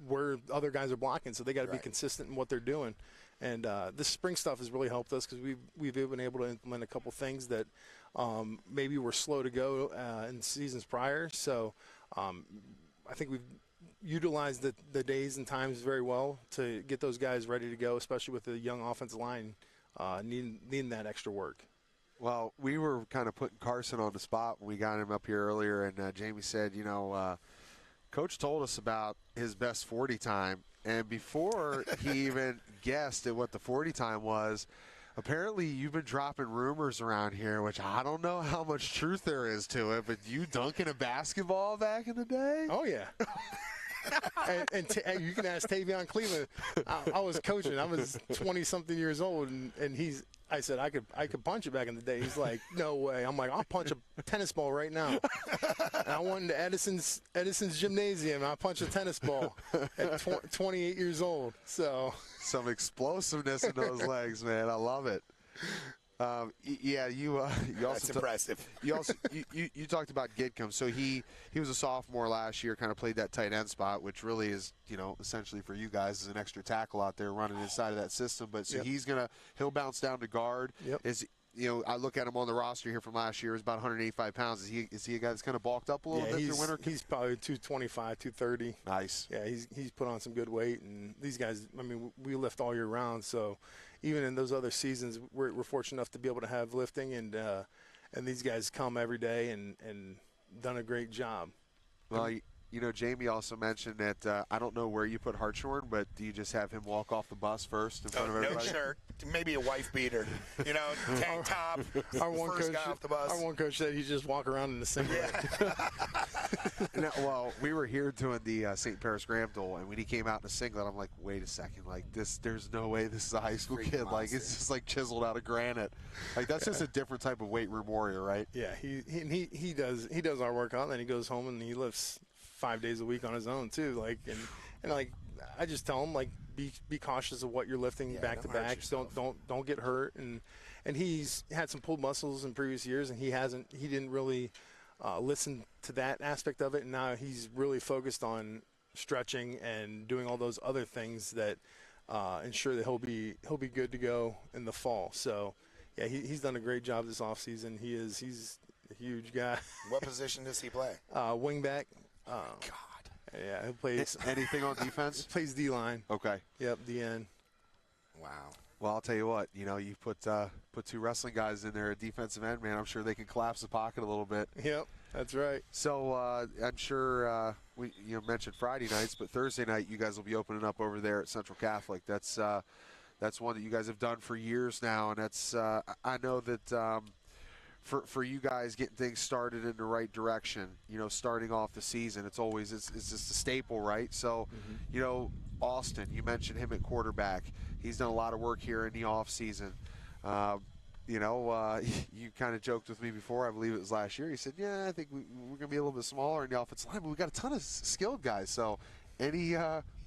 where other guys are blocking. So they got to be consistent in what they're doing. And this spring stuff has really helped us because we've been able to implement a couple things that maybe were slow to go in seasons prior. So I think we've utilized the days and times very well to get those guys ready to go, especially with the young offensive line needing that extra work. Well, we were kind of putting Carson on the spot when we got him up here earlier, and Jamie said, Coach told us about his best 40 time, and before he even guessed at what the 40 time was, apparently you've been dropping rumors around here, which I don't know how much truth there is to it, but you dunking a basketball back in the day? Oh, yeah. and you can ask Tavion Cleveland. I was coaching. I was 20-something years old, and I said I could punch it back in the day. He's like, no way. I'm like, I'll punch a tennis ball right now. And I went into Edison's gymnasium, and I punched a tennis ball at 28 years old. So some explosiveness in those legs, man. I love it. You also that's impressive. You talked about Gidcombe. So he was a sophomore last year, kind of played that tight end spot, which really is, essentially for you guys is an extra tackle out there running inside of that system. But so he'll bounce down to guard. Yep. I look at him on the roster here from last year. He's about 185 pounds. Is he a guy that's kind of bulked up a little bit through winter? He's probably 225, 230. Nice. Yeah, he's put on some good weight, and these guys. I mean, we lift all year round, so even in those other seasons, we're fortunate enough to be able to have lifting, and these guys come every day and done a great job. Well, Jamie also mentioned that I don't know where you put Hartshorn, but do you just have him walk off the bus first in front of everybody? No shirt, maybe a wife beater, tank top. Our one first guy off the bus. Our one coach said he just walk around in the singlet. Well, we were here doing the St. Paris Graham Dole, and when he came out in a singlet, I'm like, wait a second, like this, there's no way this is a high school kid. Like it's just like chiseled out of granite. Like that's just a different type of weight room warrior, right? Yeah, he does our workout, and then he goes home and he lifts 5 days a week on his own too. Like and I just tell him like be cautious of what you're lifting back to back. Don't get hurt. And he's had some pulled muscles in previous years, and he didn't really listen to that aspect of it. And now he's really focused on stretching and doing all those other things that ensure that he'll be good to go in the fall. So yeah, he's done a great job this offseason. He's a huge guy. What position does he play? Wing back. God. Yeah, he plays anything on defense. Plays D-line. Okay. Yep, DN. Wow. Well, I'll tell you what. You put two wrestling guys in there at defensive end, man. I'm sure they can collapse the pocket a little bit. Yep, that's right. So I'm sure you mentioned Friday nights, but Thursday night you guys will be opening up over there at Central Catholic. That's one that you guys have done for years now, and that's I know that. For you guys getting things started in the right direction, starting off the season, it's just a staple, right? So, Austin, you mentioned him at quarterback. He's done a lot of work here in the off season. You kind of joked with me before, I believe it was last year. You said, I think we're going to be a little bit smaller in the offensive line, but we got a ton of skilled guys. So any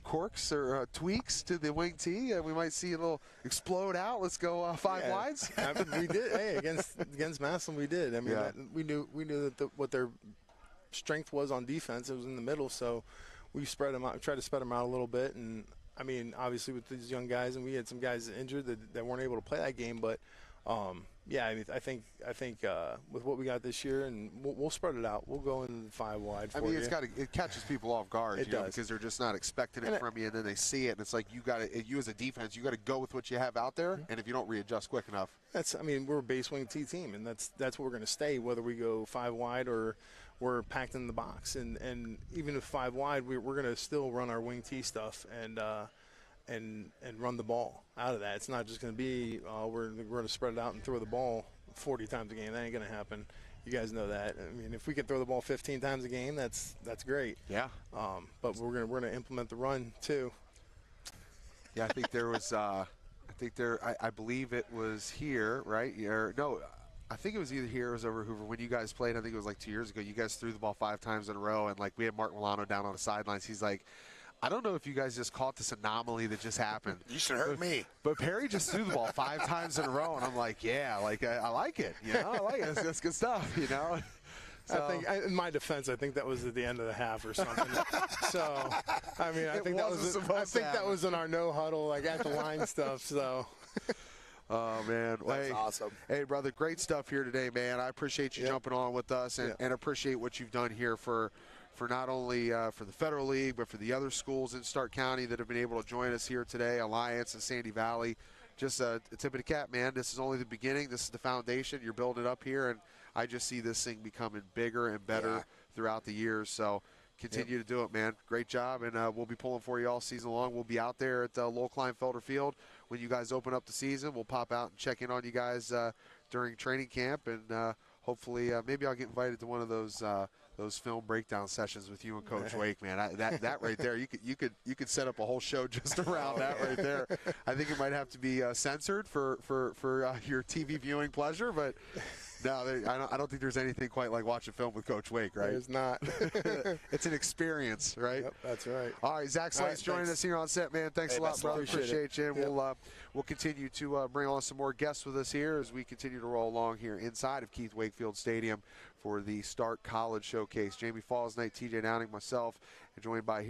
quirks or tweaks to the wing T, we might see a little explode out. Let's go five wides. We did. Hey, against Massillon, we did. I mean, we knew that what their strength was on defense. It was in the middle, so we spread them out. Tried to spread them out a little bit, and I mean, obviously with these young guys, and we had some guys injured that weren't able to play that game, but. I mean, I think with what we got this year, and we'll spread it out. We'll go in the 5 wide. It catches people off guard, because they're just not expecting it from you, and then they see it, and it's like you as a defense, you got to go with what you have out there, and if you don't readjust quick enough, we're a base wing T team, and that's what we're going to stay, whether we go 5 wide or we're packed in the box, and even if 5 wide, we're going to still run our wing T stuff and run the ball out of that. It's not just going to be we're going to spread it out and throw the ball 40 times a game. That ain't going to happen. You guys know that. I mean, if we can throw the ball 15 times a game, that's great. Yeah. But we're going to implement the run too. Yeah, I think there was. I believe it was here, right? No, I think it was either here or it was over Hoover when you guys played. I think it was like 2 years ago. You guys threw the ball 5 times in a row, and like we had Mark Milano down on the sidelines. He's like, I don't know if you guys just caught this anomaly that just happened. You should hurt me. But Perry just threw the ball 5 times in a row, and I'm like, I like it. I like it. That's good stuff, So, I think, in my defense, I think that was at the end of the half or something. So, I mean, I think that was in our no huddle, like at the line stuff. So. Oh, man. That's awesome. Hey, brother, great stuff here today, man. I appreciate you jumping on with us and appreciate what you've done here for not only for the Federal League, but for the other schools in Stark County that have been able to join us here today, Alliance and Sandy Valley. Just a tip of the cap, man. This is only the beginning. This is the foundation. You're building it up here, and I just see this thing becoming bigger and better throughout the years. So continue to do it, man. Great job, and we'll be pulling for you all season long. We'll be out there at Lowell Kleinfelder Field when you guys open up the season. We'll pop out and check in on you guys during training camp, and hopefully maybe I'll get invited to one of those film breakdown sessions with you and Coach Wake, man. That right there, you could set up a whole show just around that right there. I think it might have to be censored for your TV viewing pleasure, but no, I don't think there's anything quite like watching film with Coach Wake, right? There's not. It's an experience, right? Yep, that's right. All right, Zach Slates joining us here on set, man. Thanks a lot, brother. Appreciate you. And we'll continue to bring on some more guests with us here as we continue to roll along here inside of Keith Wakefield Stadium for the Stark College Showcase. Jamie Fausnight, TJ Downing, myself, and joined by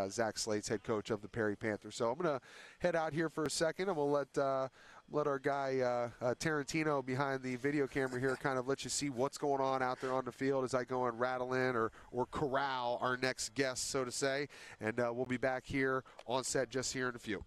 Zach Slates, head coach of the Perry Panthers. So I'm going to head out here for a second, and we'll let our guy Tarantino behind the video camera here kind of let you see what's going on out there on the field as I go and rattle in or corral our next guest, so to say. And we'll be back here on set just here in a few.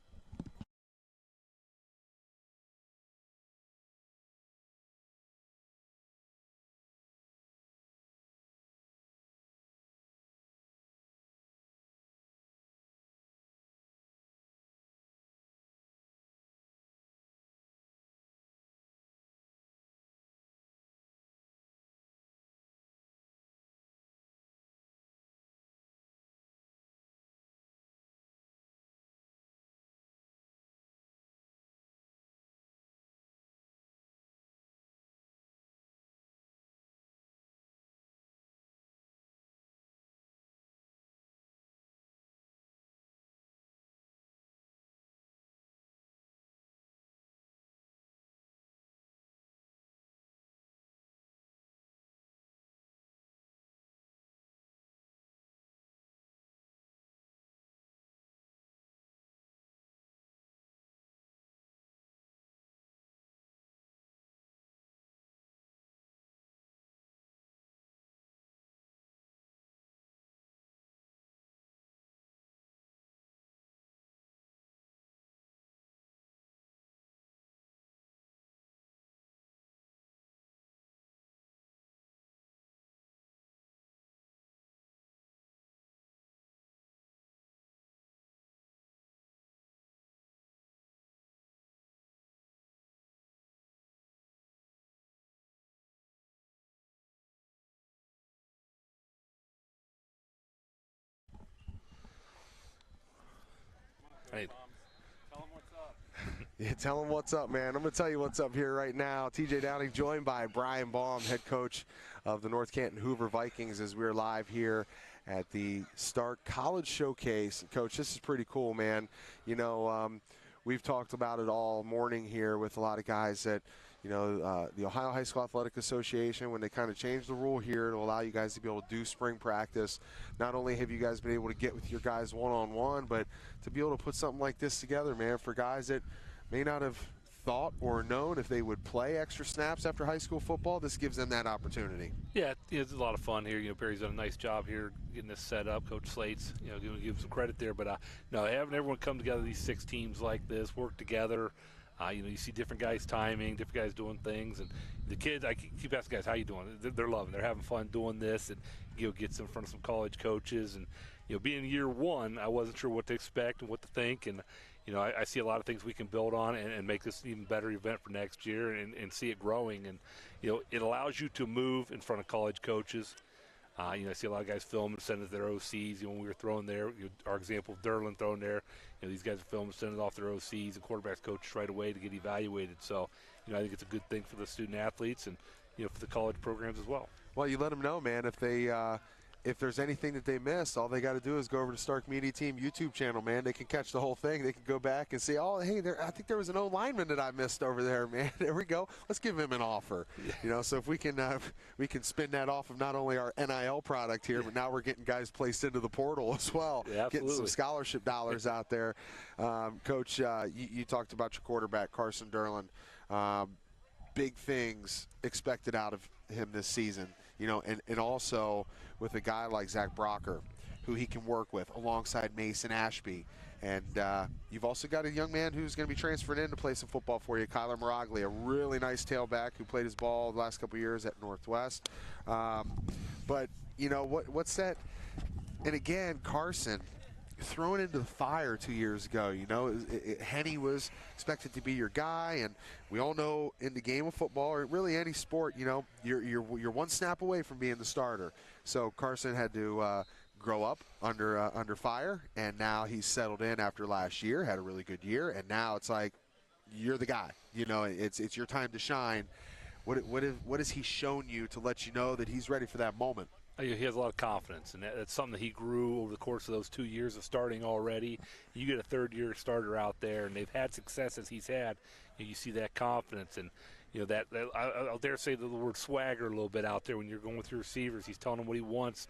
Hey. Yeah, tell them what's up, man. I'm going to tell you what's up here right now. TJ Downing joined by Brian Baum, head coach of the North Canton Hoover Vikings, as we're live here at the Stark College Showcase. Coach, this is pretty cool, man. You know, we've talked about it all morning here with a lot of guys that, you know, the Ohio High School Athletic Association, when they kind of changed the rule here to allow you guys to be able to do spring practice, not only have you guys been able to get with your guys one-on-one, but to be able to put something like this together, man, for guys that may not have thought or known if they would play extra snaps after high school football, this gives them that opportunity. Yeah, it's a lot of fun here. You know, Perry's done a nice job here getting this set up. Coach Slates, you know, give him some credit there. But, no, having everyone come together, these 6 teams like this, work together. You know, you see different guys timing, different guys doing things. And the kids, I keep asking guys, how you doing? They're loving it. They're having fun doing this. And, you know, gets in front of some college coaches. And, you know, being year one, I wasn't sure what to expect and what to think. And, you know, I see a lot of things we can build on and make this an even better event for next year and see it growing. And, you know, it allows you to move in front of college coaches. You know, I see a lot of guys film and send it to their OCs. You know, when we were throwing there, our example of Derlin throwing there, you know, these guys are filming and sending it off their OCs and quarterbacks coaches right away to get evaluated. So, you know, I think it's a good thing for the student athletes and, you know, for the college programs as well. Well, you let them know, man, if they if there's anything that they missed, all they got to do is go over to Stark Media Team YouTube channel, man. They can catch the whole thing. They can go back and see, oh, hey, I think there was an O-lineman that I missed over there, man. There we go. Let's give him an offer. So if we can spin that off of not only our NIL product here, but now we're getting guys placed into the portal as well, getting some scholarship dollars out there. Coach, you talked about your quarterback, Carson Derlin. Big things expected out of him this season, and also with a guy like Zach Brocker, who he can work with alongside Mason Ashby. And you've also got a young man who's going to be transferred in to play some football for you, Kyler Miragli, a really nice tailback who played his ball the last couple of years at Northwest. But, what's that? And again, Carson, thrown into the fire 2 years ago. Henny was expected to be your guy, and we all know in the game of football, or really any sport, you're one snap away from being the starter. So Carson had to grow up under fire, and now he's settled in after last year, had a really good year, and now it's like you're the guy. It's your time to shine. What has he shown you to let you know that he's ready for that moment? He has a lot of confidence, and that's something that he grew over the course of those 2 years of starting already. You get a third-year starter out there, and they've had success as he's had. You see that confidence, and that I'll dare say the word swagger a little bit out there when you're going through receivers. He's telling them what he wants.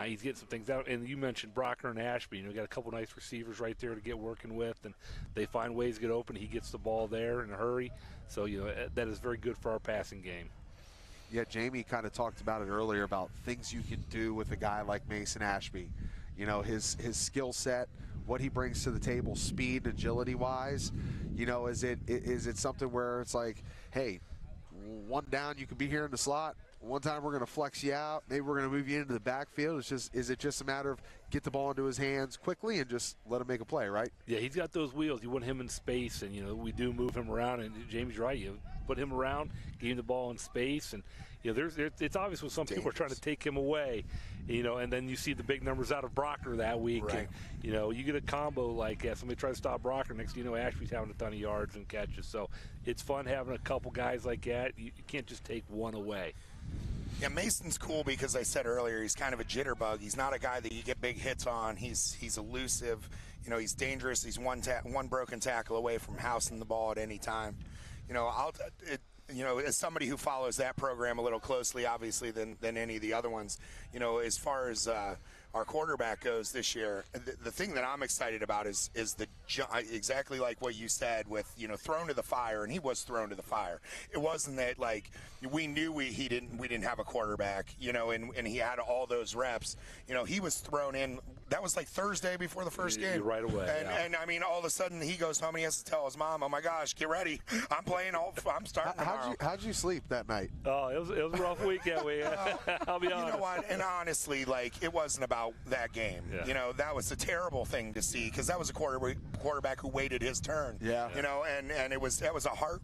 He's getting some things out. And you mentioned Brocker and Ashby. Got a couple nice receivers right there to get working with, and they find ways to get open. He gets the ball there in a hurry. So, that is very good for our passing game. Yeah, Jamie kind of talked about it earlier about things you can do with a guy like Mason Ashby. His skill set, what he brings to the table, speed, agility-wise. Is it something where it's like, hey, one down, you can be here in the slot. One time we're going to flex you out. Maybe we're going to move you into the backfield. Is it just a matter of get the ball into his hands quickly and just let him make a play, right? Yeah, he's got those wheels. You want him in space, and we do move him around. And Jamie's right. You put him around, give him the ball in space, and it's obvious when some people are trying to take him away, and then you see the big numbers out of Brocker that week, right. And you get a combo like that. Somebody tries to stop Brocker, next thing you know, Ashby's having a ton of yards and catches. So it's fun having a couple guys like that. You can't just take one away. Yeah, Mason's cool because I said earlier he's kind of a jitterbug. He's not a guy that you get big hits on. He's elusive. He's dangerous. He's one broken tackle away from housing the ball at any time. As somebody who follows that program a little closely, obviously, than any of the other ones, as far as our quarterback goes this year, the thing that I'm excited about is exactly like what you said with, thrown to the fire, and he was thrown to the fire. It wasn't that like we knew we didn't have a quarterback, and he had all those reps. He was thrown in. That was like Thursday before the first game. Right away. And I mean, all of a sudden he goes home and he has to tell his mom, "Oh my gosh, get ready! I'm starting tomorrow." How'd you sleep that night? Oh, it was a rough weekend. I'll be honest. You know what? And honestly, it wasn't about that game. Yeah. That was a terrible thing to see because that was a quarterback who waited his turn. Yeah. And that was a heart.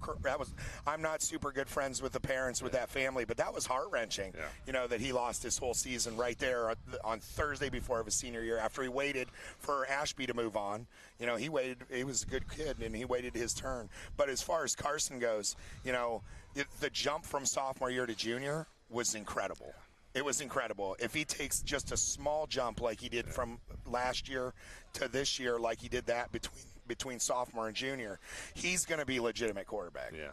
I'm not super good friends with the parents with that family, but that was heart wrenching. Yeah. That he lost his whole season right there on Thursday before of his senior year after he waited for Ashby to move on. He waited. He was a good kid and he waited his turn. But as far as Carson goes, the jump from sophomore year to junior was incredible. It was incredible. If he takes just a small jump like he did from last year to this year, like he did that between sophomore and junior, he's going to be a legitimate quarterback. Yeah.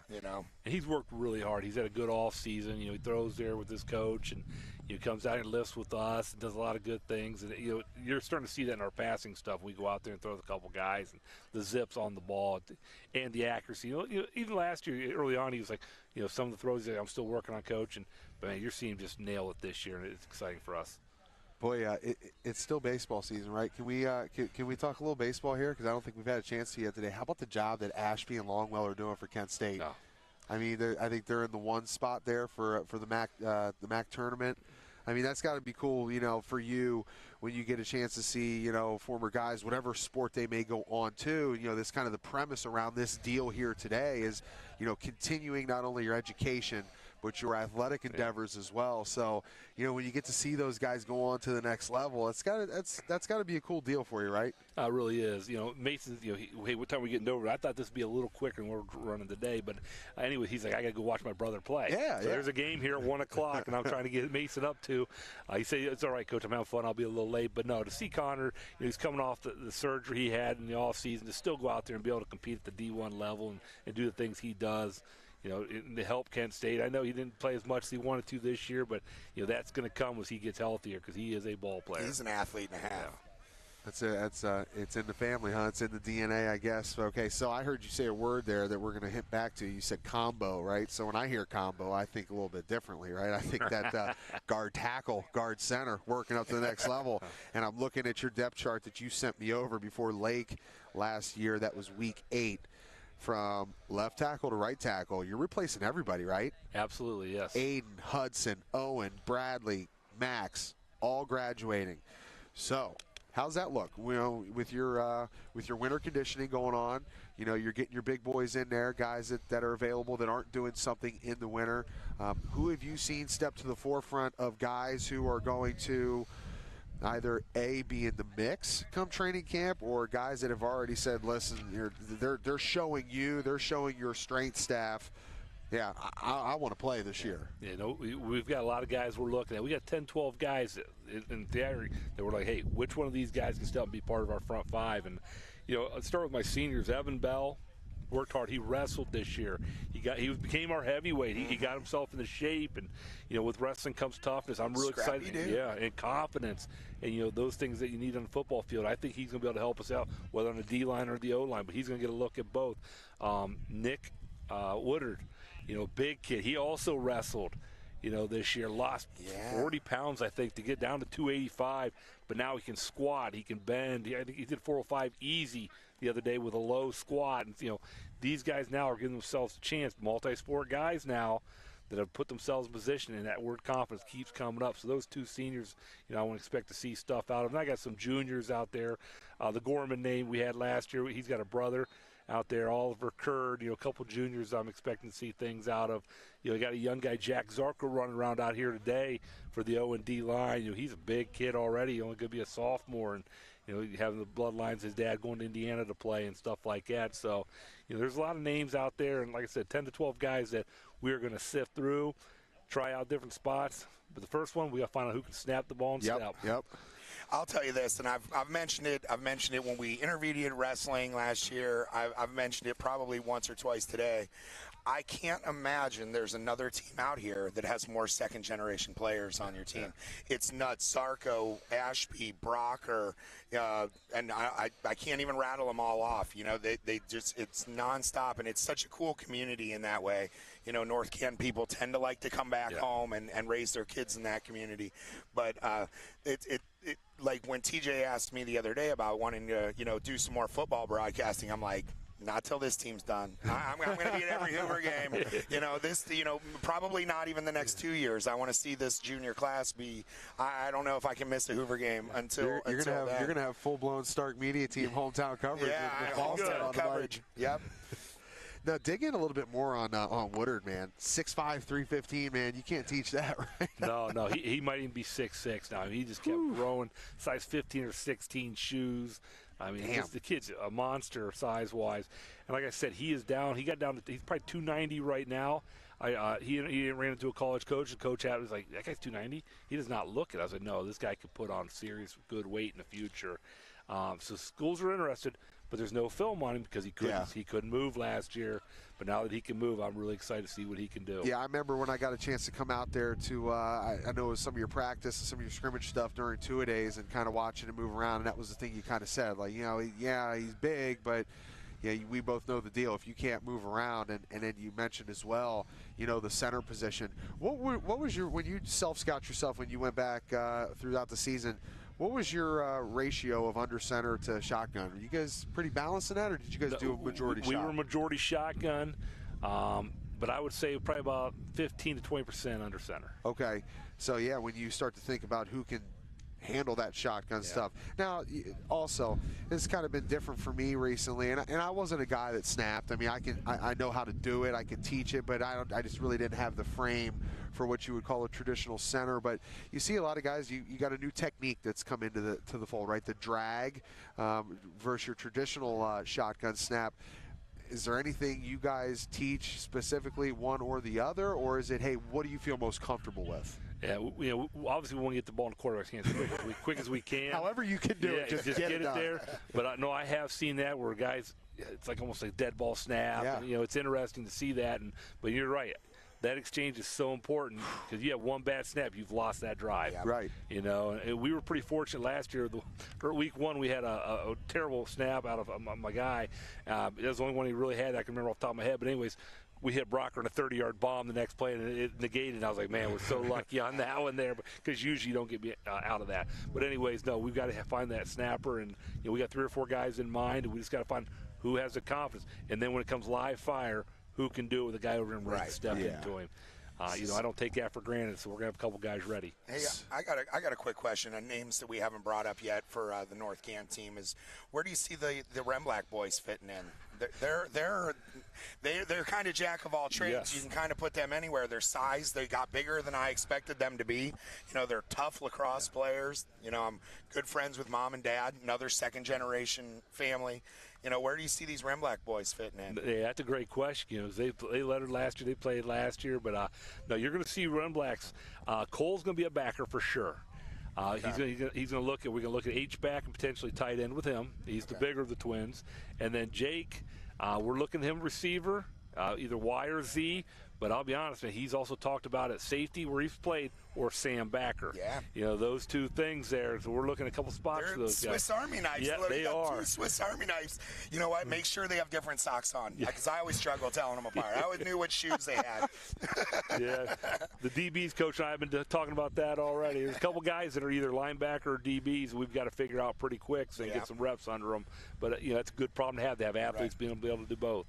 And he's worked really hard. He's had a good off season. He throws there with his coach, and he comes out and lifts with us and does a lot of good things. And you're starting to see that in our passing stuff. We go out there and throw a couple guys, and the zips on the ball and the accuracy. Even last year, early on, he was like, some of the throws I'm still working on, coach. But man, you're seeing him just nail it this year, and it's exciting for us. Boy, it's still baseball season, right? Can we talk a little baseball here? Because I don't think we've had a chance to yet today. How about the job that Ashby and Longwell are doing for Kent State? No. I mean, I think they're in the one spot there for the MAC tournament. I mean, that's got to be cool, for you when you get a chance to see, former guys, whatever sport they may go on to. This kind of the premise around this deal here today is, continuing not only your education, but your athletic endeavors as well. So, when you get to see those guys go on to the next level, that's got to be a cool deal for you, right? It really is. Mason's, hey, what time are we getting over? I thought this would be a little quicker than we're running today. But anyway, he's like, I got to go watch my brother play. Yeah, so there's a game here at 1 o'clock, and I'm trying to get Mason up to. He said, it's all right, Coach, I'm having fun. I'll be a little late. But no, to see Connor, he's coming off the surgery he had in the offseason, to still go out there and be able to compete at the D1 level and do the things he does. To help Kent State. I know he didn't play as much as he wanted to this year, but that's going to come as he gets healthier because he is a ball player. He's an athlete and a half. It's in the family, huh? It's in the DNA, I guess. Okay, so I heard you say a word there that we're going to hit back to. You said combo, right? So when I hear combo, I think a little bit differently, right? I think that guard tackle, guard center, working up to the next level. And I'm looking at your depth chart that you sent me over before Lake last year. That was week 8. From left tackle to right tackle, you're replacing everybody, right? Absolutely, yes. Aiden, Hudson, Owen, Bradley, Max, all graduating. So, how's that look? With your winter conditioning going on, you're getting your big boys in there, guys that are available that aren't doing something in the winter. Who have you seen step to the forefront of guys who are going to either be in the mix come training camp, or guys that have already said, listen, they're showing they're showing your strength staff, I want to play this year. We've got a lot of guys we're looking at. We got 10, 12 guys in theory that we're like, hey, which one of these guys can step and be part of our front five? And let's start with my seniors. Evan Bell worked hard. He wrestled this year. He became our heavyweight. He got himself into shape, and with wrestling comes toughness. I'm really excited. Dude. Yeah, and confidence, and those things that you need on the football field. I think he's going to be able to help us out, whether on the D line or the O line. But he's going to get a look at both. Nick Woodard, big kid. He also wrestled. This year lost 40 pounds, I think, to get down to 285. But now he can squat, he can bend. I think he did 405 easy the other day with a low squat. And these guys now are giving themselves a chance. Multi-sport guys now that have put themselves in position, and that word confidence keeps coming up. So those two seniors, I want to expect to see stuff out of them. I got some juniors out there. The Gorman name we had last year, he's got a brother out there, Oliver Curd, a couple juniors I'm expecting to see things out of. You got a young guy, Jack Zarko, running around out here today for the O&D line. He's a big kid already, only going to be a sophomore, and having the bloodlines, his dad going to Indiana to play and stuff like that. So, there's a lot of names out there, and like I said, 10 to 12 guys that we're going to sift through, try out different spots. But the first one, we got to find out who can snap the ball and snap. Yep. I'll tell you this, and I've mentioned it. I've mentioned it when we interviewed you in wrestling last year. I've mentioned it probably once or twice today. I can't imagine there's another team out here that has more second-generation players on your team. Yeah. It's nuts. Zarko, Ashby, Brocker, and I can't even rattle them all off. They just, it's nonstop, and it's such a cool community in that way. North Canton people tend to like to come back home and raise their kids in that community. But it like when TJ asked me the other day about wanting to, do some more football broadcasting, I'm like, not till this team's done. I'm going to be at every Hoover game. Probably not even the next 2 years. I want to see this junior class be. I don't know if I can miss a Hoover game until. You're going to have full-blown Stark Media Team hometown coverage. Yeah, hometown coverage. Yep. Now, dig in a little bit more on Woodard, man. 6'5", 315, man. You can't teach that, right? No. He might even be 6'6" now. He just kept growing. Size 15 or 16 shoes. The kid's a monster size-wise. And like I said, he is down. He got down to, he's probably 290 right now. He ran into a college coach. The coach was like, that guy's 290? He does not look it. I was like, no, this guy could put on serious good weight in the future. So schools are interested, but there's no film on him because he couldn't move last year. But now that he can move, I'm really excited to see what he can do. Yeah, I remember when I got a chance to come out there to, I know it was some of your practice and some of your scrimmage stuff during two-a-days and kind of watching him move around, and that was the thing you kind of said. Like, he's big, but we both know the deal. If you can't move around, and then you mentioned as well, the center position. What was when you self-scout yourself when you went back throughout the season, what was your ratio of under center to shotgun? Were you guys pretty balanced in that, or did you guys do a majority shotgun? We were majority shotgun, but I would say probably about 15 to 20% under center. Okay. So, when you start to think about who can handle that shotgun stuff. Now, also, it's kind of been different for me recently, and I wasn't a guy that snapped. I mean, I know how to do it, I can teach it, but I just really didn't have the frame for what you would call a traditional center. But you see a lot of guys, you got a new technique that's come into the fold, right? The drag versus your traditional shotgun snap. Is there anything you guys teach specifically, one or the other, or is it, hey, what do you feel most comfortable with? Yeah, obviously we want to get the ball in the quarterback's hands quick as we can. However you can do it, just get it there. But I have seen that where guys, it's like almost like dead ball snap. Yeah. And, it's interesting to see that. But you're right. That exchange is so important because you have one bad snap, you've lost that drive. Yeah. Right. And we were pretty fortunate last year. Week one, we had a terrible snap out of my guy. That was the only one he really had I can remember off the top of my head. But anyways, we hit Brocker on a 30-yard bomb the next play, and it negated. And I was like, man, we're so lucky on that one there because usually you don't get me out of that. But anyways, no, we've got to find that snapper. And we got 3 or 4 guys in mind, and we just got to find who has the confidence. And then when it comes live fire, who can do it with a guy over him ready to step into him. I don't take that for granted, so we're going to have a couple guys ready. Hey, I got a quick question on names that we haven't brought up yet for the North Canton team. Is where do you see the Remblack boys fitting in? They're kind of jack of all trades. Yes. You can kind of put them anywhere. Their size, they got bigger than I expected them to be. They're tough lacrosse players. I'm good friends with mom and dad, another second-generation family. Where do you see these Remblack boys fitting in? Yeah, that's a great question. They lettered last year. They played last year. But, no, you're going to see Remblacks. Cole's going to be a backer for sure. He's going to look at. We're going to look at H-back and potentially tight end with him. He's the bigger of the twins. And then Jake, we're looking at him receiver, either Y or Z. But I'll be honest, man, he's also talked about at safety where he's played or Sam Backer. Yeah. Those two things there. So we're looking at a couple spots for those Swiss guys. Army knives. Yeah, they are. 2 Swiss Army knives. You know what? Make sure they have different socks on because I always struggle telling them apart. I always knew what shoes they had. Yeah. The DBs coach and I have been talking about that already. There's a couple guys that are either linebacker or DBs we've got to figure out pretty quick so get some reps under them. But, that's a good problem to have athletes being able to do both.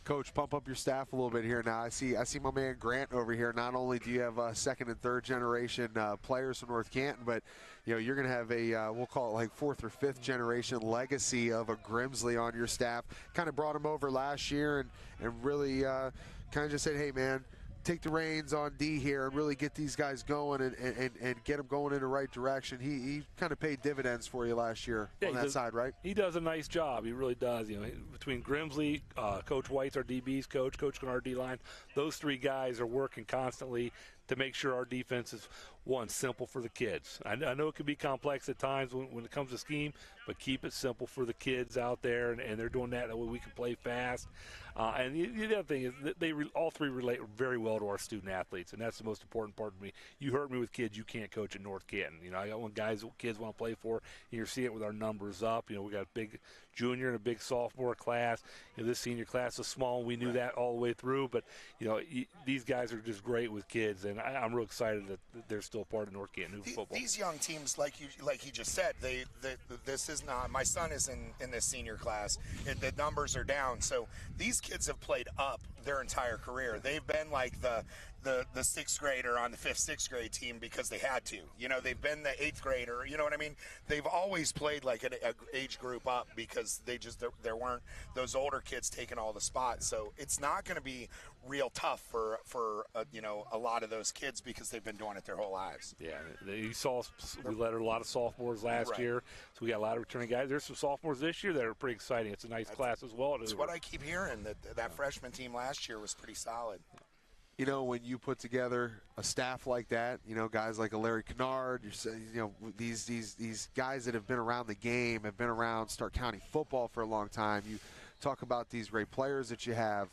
Coach, pump up your staff a little bit here now. I see my man Grant over here. Not only do you have second and third generation players from North Canton, but you're going to have a we'll call it like 4th or 5th generation legacy of a Grimsley on your staff. Kind of brought him over last year and really kind of just said, hey man, take the reins on D here and really get these guys going and get them going in the right direction. He kind of paid dividends for you last year on that side, right? He does a nice job. He really does. Between Grimsley, Coach White's our DB's coach on our D-line, those 3 guys are working constantly to make sure our defense is, one, simple for the kids. I know it can be complex at times when it comes to scheme, but keep it simple for the kids out there, and they're doing that way we can play fast. And the other thing is that all 3 relate very well to our student athletes, and that's the most important part to me. You heard me with kids you can't coach at North Canton. I got kids want to play for, and you're seeing it with our numbers up. We got a big junior and a big sophomore class. This senior class is small, and we knew that all the way through. But these guys are just great with kids, and I'm real excited that they're still part of North Canton Hoover football. These young teams, like he just said, this is not. My son is in this senior class. The numbers are down, so these kids have played up their entire career. They've been like the 6th grader on the 5th, 6th grade team because they had to. They've been the 8th grader. You know what I mean? They've always played like an age group up because there weren't those older kids taking all the spots. So it's not going to be real tough for a lot of those kids because they've been doing it their whole lives. Yeah, you saw we let a lot of sophomores last year, so we got a lot of returning guys. There's some sophomores this year that are pretty exciting. It's a nice class as well. That's what I keep hearing, that freshman team last year was pretty solid. When you put together a staff like that, guys like a Larry Kennard, these guys that have been around the game, have been around Stark County football for a long time. You talk about these great players that you have.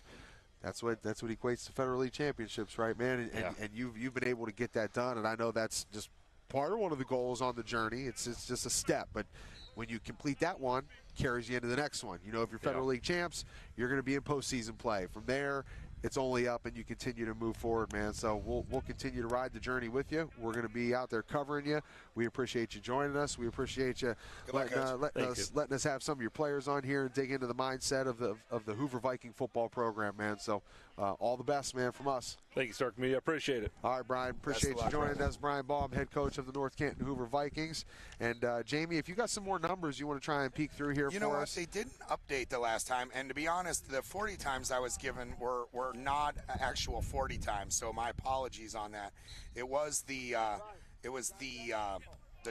That's what equates to Federal League championships, right, man? And you've been able to get that done, and I know that's just part of one of the goals on the journey. It's just a step, but when you complete that one, carries you into the next one. If you're Federal League champs, you're going to be in postseason play. From there, it's only up, and you continue to move forward, man. So we'll continue to ride the journey with you. We're going to be out there covering you. We appreciate you joining us. We appreciate you letting us have some of your players on here and dig into the mindset of the Hoover Viking football program, man. So all the best, man, from us. Thank you, Sir. I appreciate it. All right, Brian. Appreciate you joining us. Brian Baum, head coach of the North Canton Hoover Vikings. And, Jamie, if you got some more numbers you want to try and peek through here You know for what? us. They didn't update the last time. And to be honest, the 40 times I was given were not actual 40 times. So my apologies on that. It was the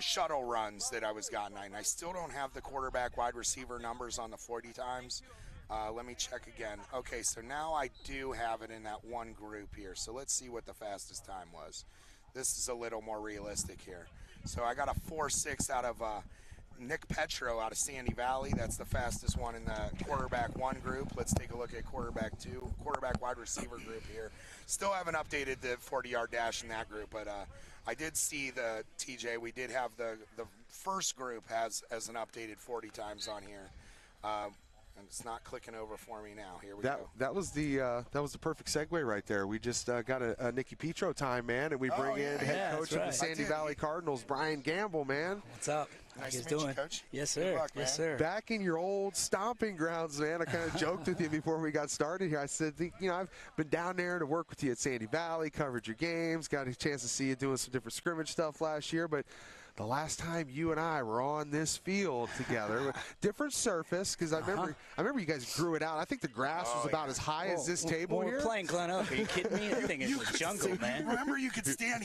shuttle runs that I was gotten. And I still don't have the quarterback wide receiver numbers on the 40 times. Let me check again. Okay, so now I do have it in that one group here. So let's see what the fastest time was. This is a little more realistic here. So I got a 4.6 out of Nick Petro out of Sandy Valley. That's the fastest one in the quarterback one group. Let's take a look at quarterback two, quarterback wide receiver group here. Still haven't updated the 40-yard dash in that group, but I did see the TJ. We did have the first group as an updated 40 times on here. And it's not clicking over for me now. Here we go. That was the perfect segue right there. We just got a Nicky Petro time, man, and we bring in head coach of the Sandy Valley Cardinals, Brian Gamble, man. What's up? Nice How to you meet doing? you, Coach. Yes, sir. Luck, yes, sir. Back in your old stomping grounds, man. I kind of joked with you before we got started here. I said, I've been down there to work with you at Sandy Valley, covered your games, got a chance to see you doing some different scrimmage stuff last year, but the last time you and I were on this field together, different surface, because I remember you guys grew it out. I think the grass was about as high as this table when here. We're playing Glen Oak. Are you kidding me? That thing is a jungle, man. Remember, you could stand